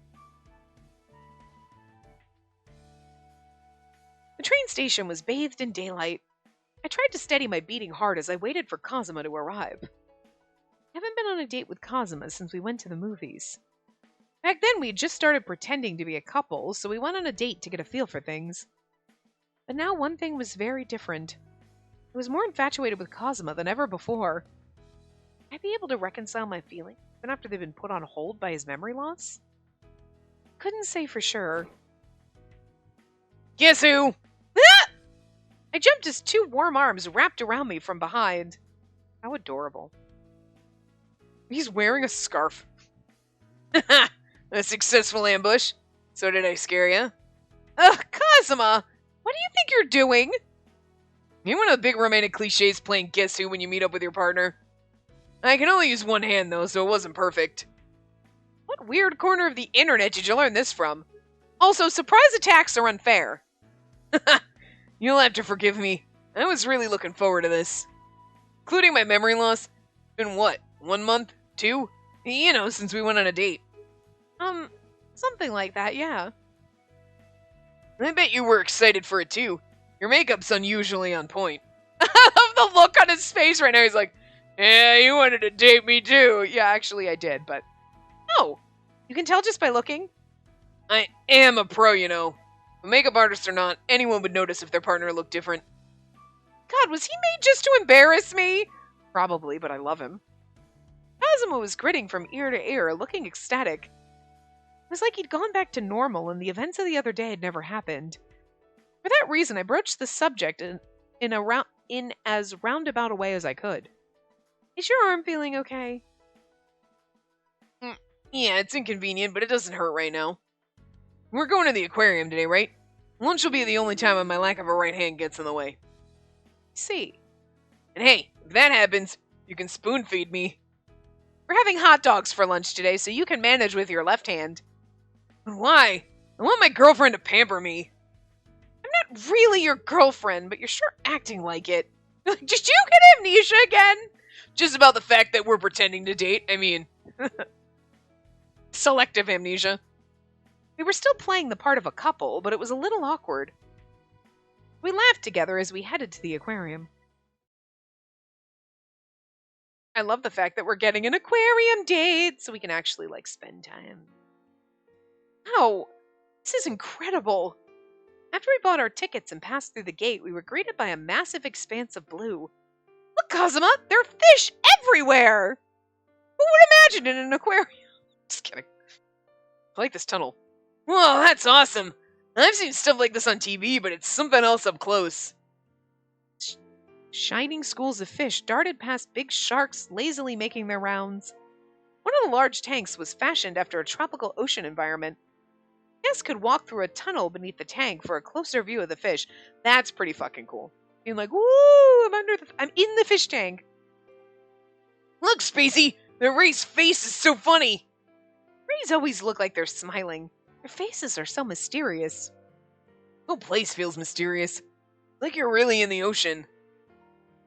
The train station was bathed in daylight. I tried to steady my beating heart as I waited for Kazama to arrive. I haven't been on a date with Kazama since we went to the movies. Back then, we had just started pretending to be a couple, so we went on a date to get a feel for things. But now one thing was very different. I was more infatuated with Kazama than ever before. Would I be able to reconcile my feelings even after they've been put on hold by his memory loss? Couldn't say for sure. Guess who? I jumped as two warm arms wrapped around me from behind. How adorable. He's wearing a scarf. A successful ambush. So did I scare you? Ugh, Kazama! What do you think you're doing? You're one of the big romantic cliches playing Guess Who when you meet up with your partner. I can only use one hand, though, so it wasn't perfect. What weird corner of the internet did you learn this from? Also, surprise attacks are unfair. You'll have to forgive me. I was really looking forward to this. Including my memory loss. Been what, 1 month? 2? You know, since we went on a date. Something like that, yeah. I bet you were excited for it too. Your makeup's unusually on point. I love the look on his face right now. He's like, yeah, you wanted to date me too. Yeah, actually I did, but... No! You can tell just by looking. I am a pro, you know. A makeup artist or not, anyone would notice if their partner looked different. God, was he made just to embarrass me? Probably, but I love him. Kazama was grinning from ear to ear, looking ecstatic. It was like he'd gone back to normal and the events of the other day had never happened. For that reason, I broached the subject in as roundabout a way as I could. Is your arm feeling okay? Yeah, it's inconvenient, but it doesn't hurt right now. We're going to the aquarium today, right? Lunch will be the only time when my lack of a right hand gets in the way. See. And hey, if that happens, you can spoon feed me. We're having hot dogs for lunch today, so you can manage with your left hand. Why? I want my girlfriend to pamper me. I'm not really your girlfriend, but you're sure acting like it. Did you get amnesia again? Just about the fact that we're pretending to date. I mean, selective amnesia. We were still playing the part of a couple, but it was a little awkward. We laughed together as we headed to the aquarium. I love the fact that we're getting an aquarium date so we can actually, spend time. Wow, this is incredible. After we bought our tickets and passed through the gate, we were greeted by a massive expanse of blue. Look, Kazama, there are fish everywhere! Who would imagine in an aquarium? Just kidding. I like this tunnel. Whoa, that's awesome. I've seen stuff like this on TV, but it's something else up close. Shining schools of fish darted past big sharks lazily making their rounds. One of the large tanks was fashioned after a tropical ocean environment. Guests could walk through a tunnel beneath the tank for a closer view of the fish. That's pretty fucking cool. Being like, woo, I'm in the fish tank. Look, Spacey, the Ray's face is so funny. Rays always look like they're smiling. Their faces are so mysterious. The whole place feels mysterious. Like you're really in the ocean.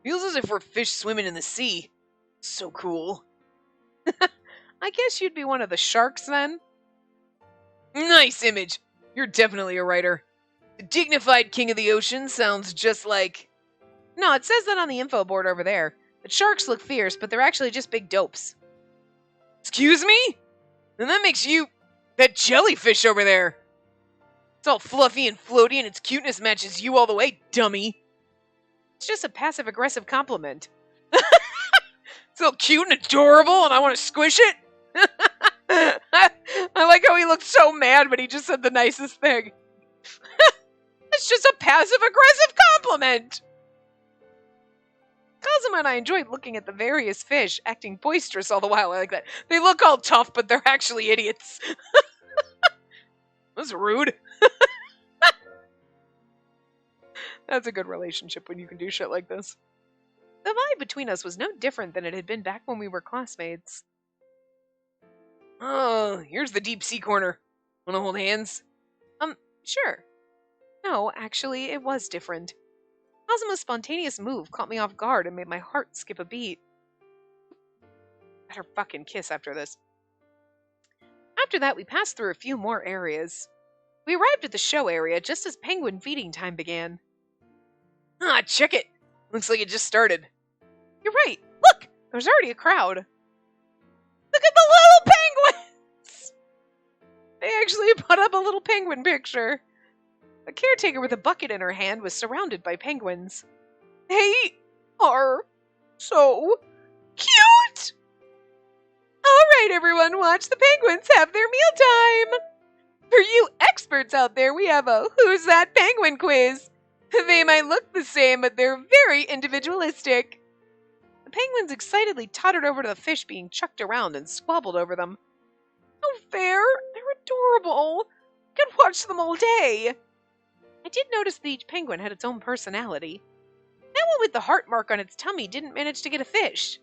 Feels as if we're fish swimming in the sea. So cool. I guess you'd be one of the sharks then? Nice image. You're definitely a writer. The dignified king of the ocean sounds just like... No, it says that on the info board over there. The sharks look fierce, but they're actually just big dopes. Excuse me? Then that makes you... that jellyfish over there. It's all fluffy and floaty and its cuteness matches you all the way, dummy. It's just a passive-aggressive compliment. It's all cute and adorable and I want to squish it. I like how he looked so mad, but he just said the nicest thing. It's just a passive-aggressive compliment. Kazama and I enjoyed looking at the various fish, acting boisterous all the while. I like that. They look all tough, but they're actually idiots. That's rude. That's a good relationship when you can do shit like this. The vibe between us was no different than it had been back when we were classmates. Oh, here's the deep sea corner. Wanna hold hands? Sure. No, actually, it was different. Kazama's spontaneous move caught me off guard and made my heart skip a beat. Better fucking kiss after this. After that, we passed through a few more areas. We arrived at the show area just as penguin feeding time began. Ah, check it! Looks like it just started. You're right. Look! There's already a crowd. Look at the little penguins! They actually put up a little penguin picture. A caretaker with a bucket in her hand was surrounded by penguins. They are so cute! Alright everyone, watch the penguins have their mealtime! For you experts out there, we have a Who's That Penguin quiz. They might look the same, but they're very individualistic. The penguins excitedly tottered over to the fish being chucked around and squabbled over them. Oh, fair. They're adorable. I could watch them all day. I did notice that each penguin had its own personality. That one with the heart mark on its tummy didn't manage to get a fish.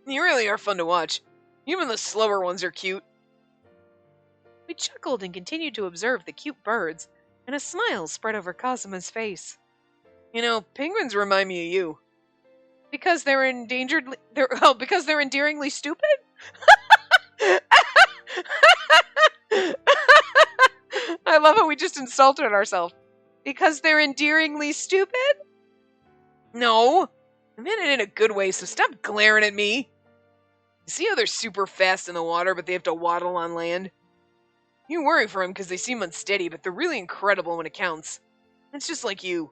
You really are fun to watch. Even the slower ones are cute. We chuckled and continued to observe the cute birds, and a smile spread over Kazama's face. You know, penguins remind me of you. Because they're endangeredly... because they're endearingly stupid? I love how we just insulted ourselves. Because they're endearingly stupid? No, I meant it in a good way, so stop glaring at me. You see how they're super fast in the water, but they have to waddle on land? You worry for them because they seem unsteady, but they're really incredible when it counts. It's just like you.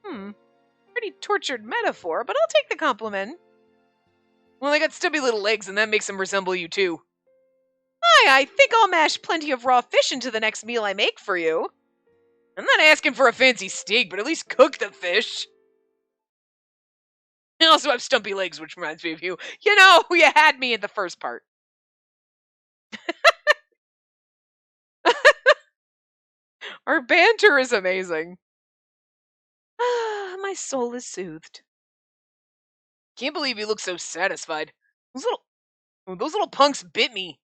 Pretty tortured metaphor, but I'll take the compliment. Well, they got stubby little legs, and that makes them resemble you too. I think I'll mash plenty of raw fish into the next meal I make for you. I'm not asking for a fancy steak, but at least cook the fish. I also have stumpy legs, which reminds me of you. You know, you had me in the first part. Our banter is amazing. My soul is soothed. Can't believe you look so satisfied. Those little punks bit me.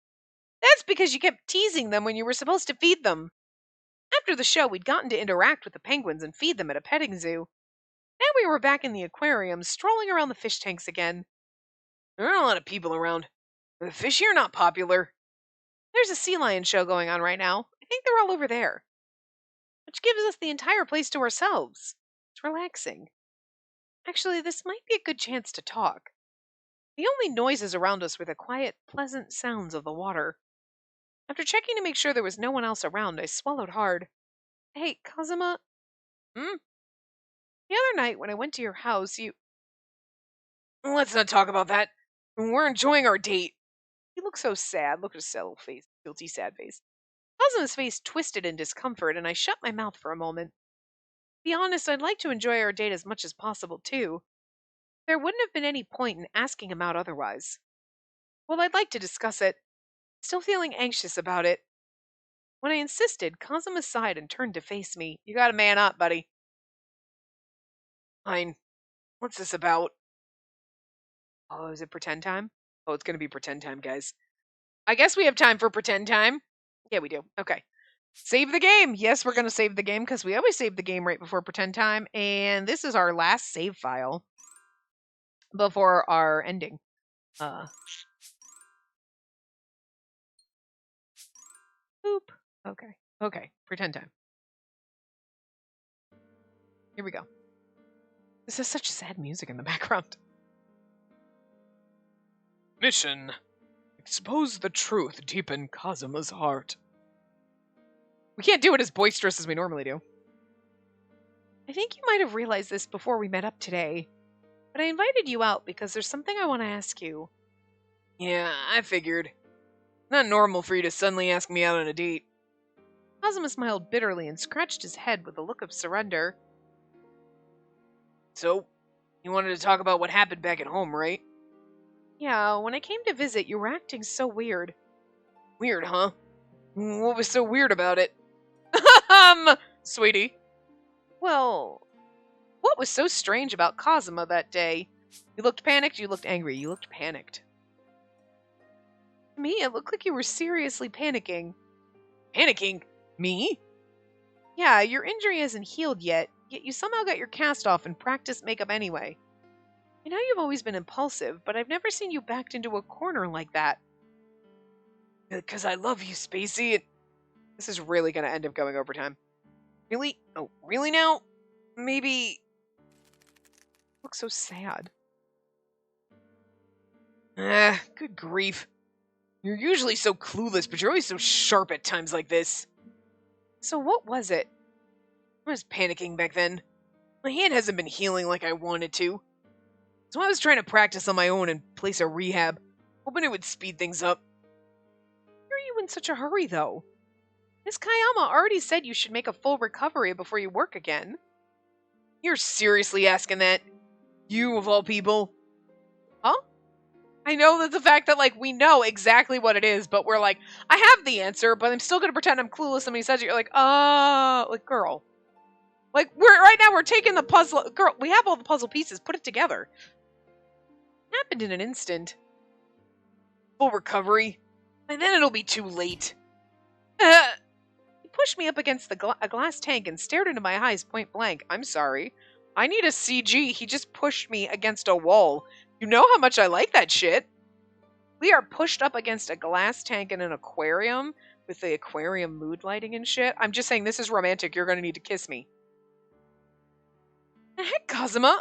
That's because you kept teasing them when you were supposed to feed them. After the show, we'd gotten to interact with the penguins and feed them at a petting zoo. Now we were back in the aquarium, strolling around the fish tanks again. There aren't a lot of people around. The fish here are not popular. There's a sea lion show going on right now. I think they're all over there. Which gives us the entire place to ourselves. It's relaxing. Actually, this might be a good chance to talk. The only noises around us were the quiet, pleasant sounds of the water. After checking to make sure there was no one else around, I swallowed hard. Hey, Kazama? The other night when I went to your house, you... Let's not talk about that. We're enjoying our date. You look so sad. Look at his little face. Guilty, sad face. Kazama's face twisted in discomfort, and I shut my mouth for a moment. To be honest, I'd like to enjoy our date as much as possible, too. There wouldn't have been any point in asking him out otherwise. Well, I'd like to discuss it. Still feeling anxious about it. When I insisted, Kazama sighed and turned to face me. You gotta man up, buddy. Fine. What's this about? Oh, is it pretend time? Oh, it's gonna be pretend time, guys. I guess we have time for pretend time. Yeah, we do. Okay. Save the game. Yes, we're going to save the game because we always save the game right before pretend time. And this is our last save file before our ending. Boop. Okay. Okay. Pretend time. Here we go. This is such sad music in the background. Mission. Expose the truth deep in Kazama's heart. We can't do it as boisterous as we normally do. I think you might have realized this before we met up today, but I invited you out because there's something I want to ask you. Yeah, I figured. Not normal for you to suddenly ask me out on a date. Kazama smiled bitterly and scratched his head with a look of surrender. So, you wanted to talk about what happened back at home, right? Yeah, when I came to visit, you were acting so weird. Weird, huh? What was so weird about it? Sweetie. Well, what was so strange about Kazama that day? You looked panicked, you looked angry, you looked panicked. To me, it looked like you were seriously panicking. Panicking? Me? Yeah, your injury hasn't healed yet you somehow got your cast off and practiced makeup anyway. I know you've always been impulsive, but I've never seen you backed into a corner like that. Because I love you, Spacey. This is really going to end up going overtime. Really? Oh, really now? Maybe... You look so sad. Good grief. You're usually so clueless, but you're always so sharp at times like this. So what was it? I was panicking back then. My hand hasn't been healing like I wanted to. So I was trying to practice on my own in place of rehab, hoping it would speed things up. Why are you in such a hurry, though? Miss Kayama already said you should make a full recovery before you work again. You're seriously asking that? You, of all people? Huh? I know that the fact that, like, we know exactly what it is, but we're like, I have the answer, but I'm still gonna pretend I'm clueless, and when he says it, you're like, like, girl. Like, right now we're taking the puzzle, girl, we have all the puzzle pieces, put it together. It happened in an instant. Full recovery? And then it'll be too late. He pushed me up against a glass tank and stared into my eyes point blank. I'm sorry. I need a CG. He just pushed me against a wall. You know how much I like that shit. We are pushed up against a glass tank in an aquarium with the aquarium mood lighting and shit. I'm just saying, this is romantic. You're going to need to kiss me. The heck, Kazama?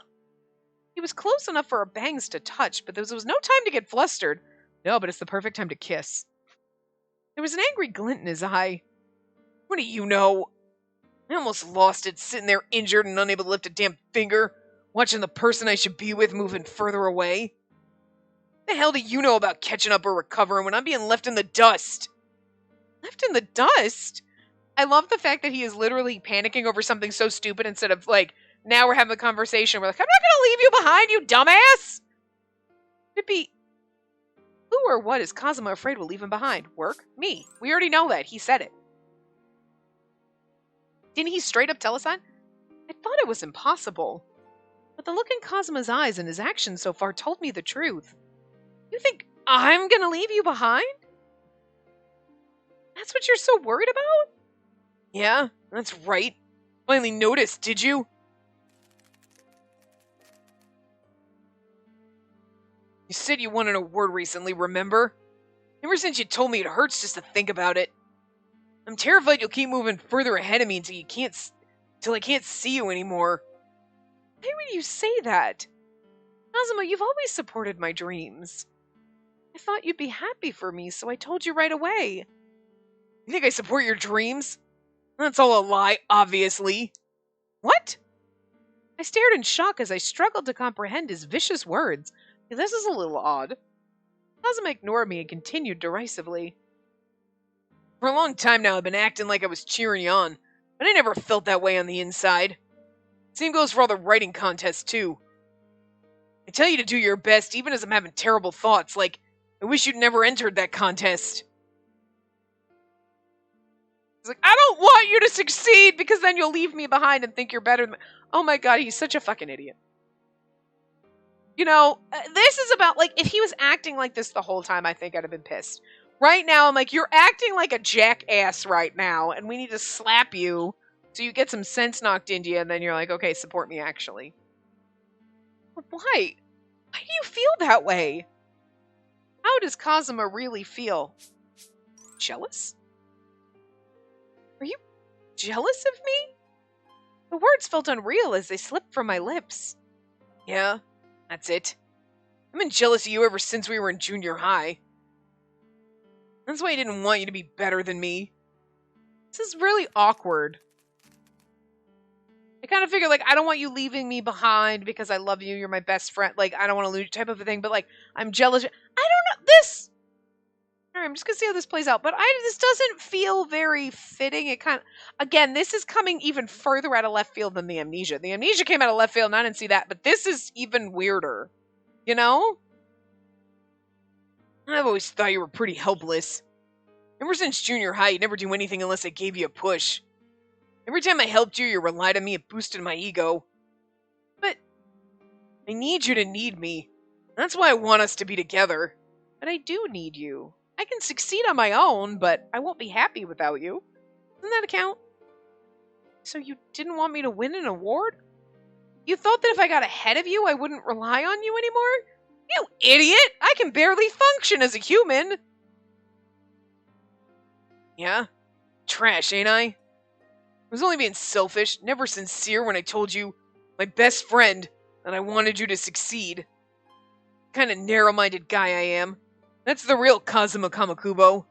He was close enough for our bangs to touch, but there was no time to get flustered. No, but it's the perfect time to kiss. There was an angry glint in his eye. What do you know? I almost lost it, sitting there injured and unable to lift a damn finger, watching the person I should be with moving further away. What the hell do you know about catching up or recovering when I'm being left in the dust? Left in the dust? I love the fact that he is literally panicking over something so stupid instead of, like, now we're having a conversation. We're like, I'm not going to leave you behind, you dumbass! It'd be... Who or what is Kazama afraid will leave him behind? Work? Me. We already know that. He said it. Didn't he straight up tell us that? I thought it was impossible. But the look in Kazama's eyes and his actions so far told me the truth. You think I'm gonna leave you behind? That's what you're so worried about? Yeah, that's right. Finally noticed, did you? You said you wanted a word recently, remember? Ever since you told me it hurts just to think about it. I'm terrified you'll keep moving further ahead of me until I can't see you anymore. Why would you say that? Kazama, you've always supported my dreams. I thought you'd be happy for me, so I told you right away. You think I support your dreams? That's all a lie, obviously. What? I stared in shock as I struggled to comprehend his vicious words. This is a little odd. Kazama ignored me and continued derisively. For a long time now, I've been acting like I was cheering you on, but I never felt that way on the inside. Same goes for all the writing contests, too. I tell you to do your best, even as I'm having terrible thoughts, like, I wish you'd never entered that contest. He's like, I don't want you to succeed, because then you'll leave me behind and think you're better than me. Oh my god, he's such a fucking idiot. You know, this is about, like, if he was acting like this the whole time, I think I'd have been pissed. Right now, I'm like, you're acting like a jackass right now, and we need to slap you so you get some sense knocked into you, and then you're like, okay, support me, actually. But why? Why do you feel that way? How does Kazama really feel? Jealous? Are you jealous of me? The words felt unreal as they slipped from my lips. Yeah, that's it. I've been jealous of you ever since we were in junior high. That's why I didn't want you to be better than me. This is really awkward. I kind of figure, like, I don't want you leaving me behind because I love you, you're my best friend, like, I don't want to lose you type of a thing, but, like, I'm jealous. I don't know, this... Alright, I'm just gonna see how this plays out, but this doesn't feel very fitting. It kind of... Again, this is coming even further out of left field than the amnesia. The amnesia came out of left field and I didn't see that, but this is even weirder. You know? I've always thought you were pretty helpless. Ever since junior high, you'd never do anything unless I gave you a push. Every time I helped you, you relied on me and boosted my ego. But I need you to need me. That's why I want us to be together. But I do need you. I can succeed on my own, but I won't be happy without you. Doesn't that count? So you didn't want me to win an award? You thought that if I got ahead of you, I wouldn't rely on you anymore? You idiot! I can barely function as a human! Yeah? Trash, ain't I? I was only being selfish, never sincere when I told you, my best friend, that I wanted you to succeed. Kind of narrow-minded guy I am. That's the real Kazama Kamakubo.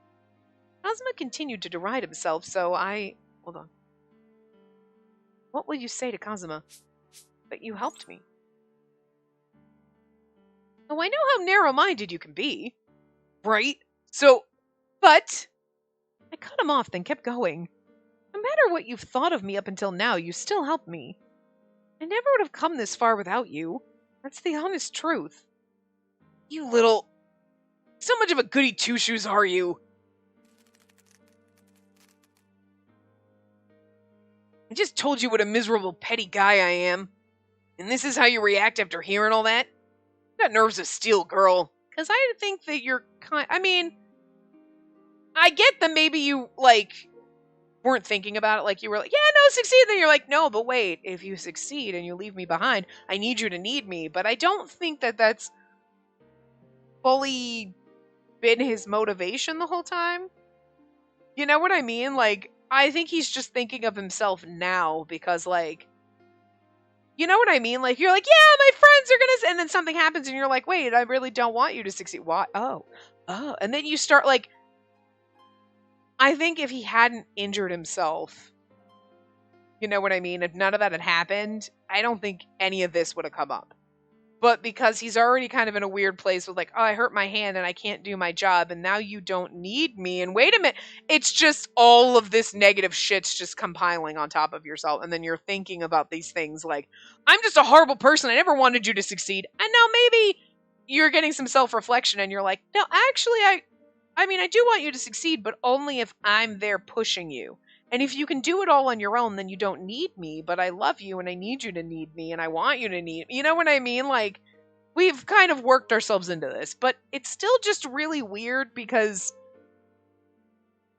Kazama continued to deride himself, so I... Hold on. What will you say to Kazama? But you helped me. Oh, I know how narrow-minded you can be. Right? So, but... I cut him off, then kept going. No matter what you've thought of me up until now, you still helped me. I never would have come this far without you. That's the honest truth. You little... So much of a goody two-shoes are you? I just told you what a miserable, petty guy I am. And this is how you react after hearing all that? You got nerves of steel, girl. Because I think that you're kind... I mean... I get that maybe you, like, weren't thinking about it. Like, you were like, yeah, no, succeed. Then you're like, no, but wait. If you succeed and you leave me behind, I need you to need me. But I don't think that that's fully been his motivation the whole time. You know what I mean? Like, I think he's just thinking of himself now because, like, you know what I mean? Like, you're like, yeah, my friends are gonna, and then something happens and you're like, wait, I really don't want you to succeed. What? Oh. And then you start, like, I think if he hadn't injured himself, you know what I mean? If none of that had happened, I don't think any of this would have come up. But because he's already kind of in a weird place with like, oh, I hurt my hand and I can't do my job and now you don't need me. And wait a minute, it's just all of this negative shit's just compiling on top of yourself. And then you're thinking about these things like, I'm just a horrible person. I never wanted you to succeed. And now maybe you're getting some self-reflection and you're like, no, actually, I mean, I do want you to succeed, but only if I'm there pushing you. And if you can do it all on your own, then you don't need me, but I love you and I need you to need me and I want you to need, you know what I mean? Like, we've kind of worked ourselves into this, but it's still just really weird because,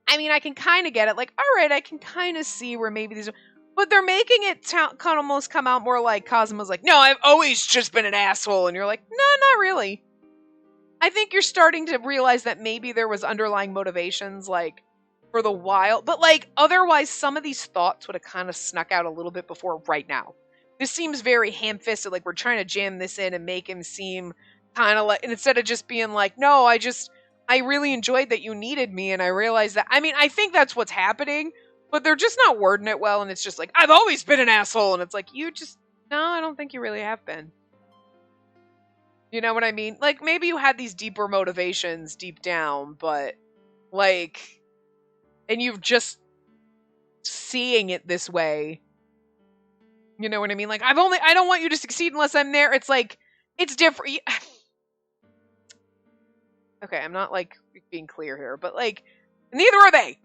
I mean, I can kind of get it. Like, all right, I can kind of see where maybe these are, but they're making it almost come out more like Kazuma's like, no, I've always just been an asshole. And you're like, no, not really. I think you're starting to realize that maybe there was underlying motivations, like, for the while, but like otherwise some of these thoughts would have kind of snuck out a little bit before right now. This seems very ham-fisted, like we're trying to jam this in and make him seem kind of like, and instead of just being like, no, I really enjoyed that you needed me and I realized that, I mean, I think that's what's happening, but they're just not wording it well and it's just like, I've always been an asshole, and it's like, no, I don't think you really have been. You know what I mean? Like, maybe you had these deeper motivations deep down, but like, and you've just seeing it this way. You know what I mean? Like, I don't want you to succeed unless I'm there. It's like, it's different. Okay, I'm not like being clear here, but like, neither are they.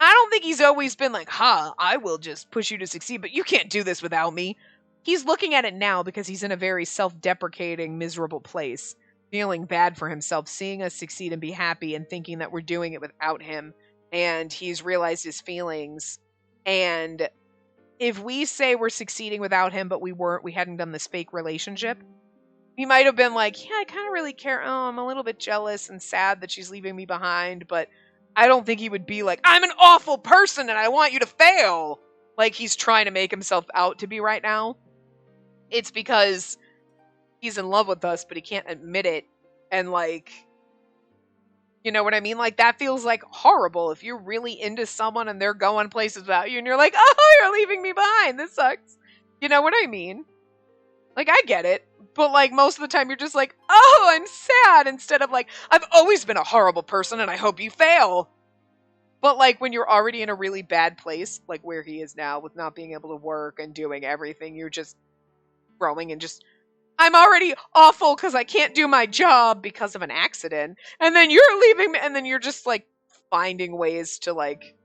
I don't think he's always been like, I will just push you to succeed, but you can't do this without me. He's looking at it now because he's in a very self-deprecating, miserable place, feeling bad for himself, seeing us succeed and be happy and thinking that we're doing it without him. And he's realized his feelings. And if we say we're succeeding without him, but we hadn't done this fake relationship, he might have been like, yeah, I kind of really care. Oh, I'm a little bit jealous and sad that she's leaving me behind. But I don't think he would be like, I'm an awful person and I want you to fail. Like he's trying to make himself out to be right now. It's because he's in love with us, but he can't admit it. And like, you know what I mean? Like, that feels like horrible if you're really into someone and they're going places without you and you're like, oh, you're leaving me behind. This sucks. You know what I mean? Like, I get it. But, like, most of the time you're just like, oh, I'm sad. Instead of like, I've always been a horrible person and I hope you fail. But, like, when you're already in a really bad place, like where he is now with not being able to work and doing everything, you're just growing and just, I'm already awful because I can't do my job because of an accident. And then you're leaving me, and then you're just, like, finding ways to, like,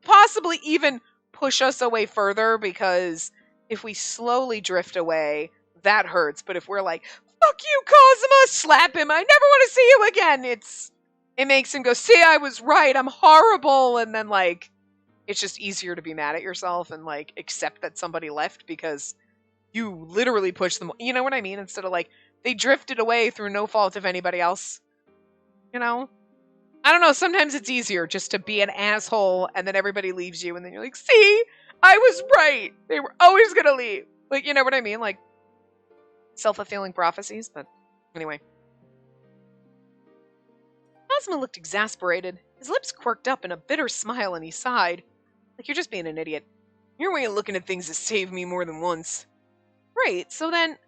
possibly even push us away further, because if we slowly drift away, that hurts. But if we're like, fuck you, Kazama, slap him, I never want to see you again, it makes him go, see, I was right, I'm horrible. And then, like, it's just easier to be mad at yourself and, like, accept that somebody left because you literally pushed them, you know what I mean? Instead of like, they drifted away through no fault of anybody else. You know? I don't know, sometimes it's easier just to be an asshole and then everybody leaves you and then you're like, see, I was right. They were always gonna leave. Like, you know what I mean? Like, self-fulfilling prophecies, but anyway. Cosmo looked exasperated. His lips quirked up in a bitter smile and he sighed. Like, you're just being an idiot. Your way of looking at things has saved me more than once. Right, so then,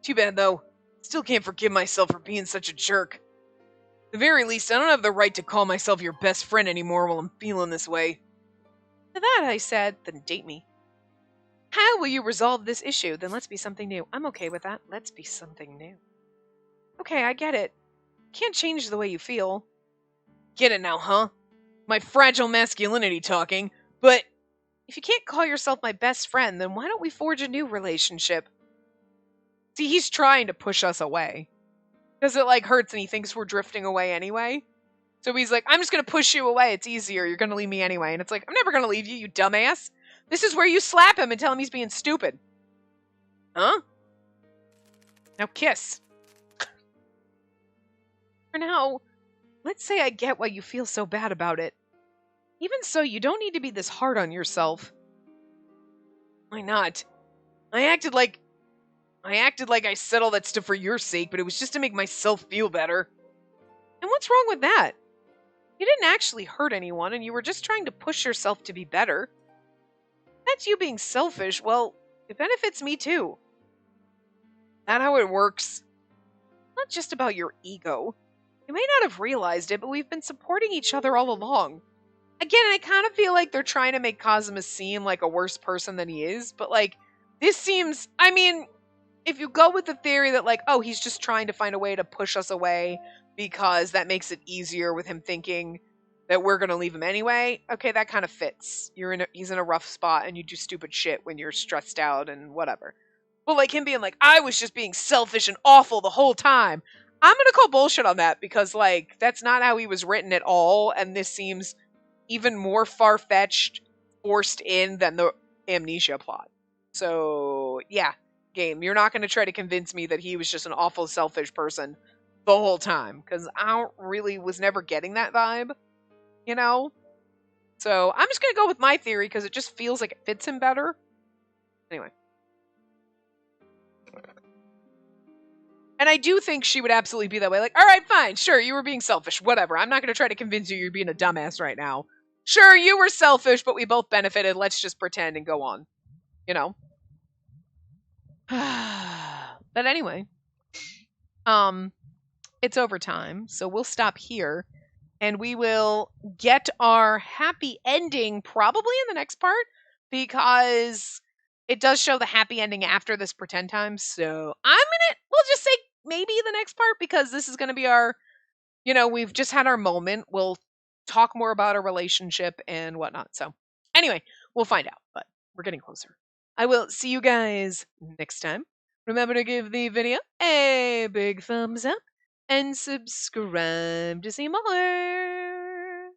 too bad though. Still can't forgive myself for being such a jerk. At the very least, I don't have the right to call myself your best friend anymore while I'm feeling this way. To that I said, then date me. How will you resolve this issue? Then let's be something new. I'm okay with that. Let's be something new. Okay, I get it. Can't change the way you feel. Get it now, huh? My fragile masculinity talking, but if you can't call yourself my best friend, then why don't we forge a new relationship? See, he's trying to push us away. Because it, like, hurts and he thinks we're drifting away anyway. So he's like, I'm just going to push you away. It's easier. You're going to leave me anyway. And it's like, I'm never going to leave you, you dumbass. This is where you slap him and tell him he's being stupid. Huh? Now kiss. For now, let's say I get why you feel so bad about it. Even so, you don't need to be this hard on yourself. Why not? I acted like I said all that stuff for your sake, but it was just to make myself feel better. And what's wrong with that? You didn't actually hurt anyone, and you were just trying to push yourself to be better. That's you being selfish. Well, it benefits me too. That how it works? Not just about your ego. You may not have realized it, but we've been supporting each other all along. Again, I kind of feel like they're trying to make Kazama seem like a worse person than he is, but like, this seems, I mean, if you go with the theory that like, oh, he's just trying to find a way to push us away because that makes it easier with him thinking that we're going to leave him anyway, okay, that kind of fits. He's in a rough spot and you do stupid shit when you're stressed out and whatever. But like him being like, I was just being selfish and awful the whole time. I'm going to call bullshit on that because like, that's not how he was written at all. And this seems even more far-fetched, forced in than the amnesia plot. So, yeah, game. You're not going to try to convince me that he was just an awful, selfish person the whole time. Because I was never getting that vibe, you know? So, I'm just going to go with my theory because it just feels like it fits him better. Anyway. And I do think she would absolutely be that way. Like, all right, fine, sure, you were being selfish, whatever. I'm not going to try to convince you you're being a dumbass right now. Sure, you were selfish, but we both benefited. Let's just pretend and go on. You know? But anyway. It's overtime, so we'll stop here. And we will get our happy ending probably in the next part. Because it does show the happy ending after this pretend time. So we'll just say maybe the next part. Because this is going to be our, we've just had our moment. We'll talk more about our relationship and whatnot. So anyway, we'll find out, but we're getting closer. I will see you guys next time. Remember to give the video a big thumbs up and subscribe to see more.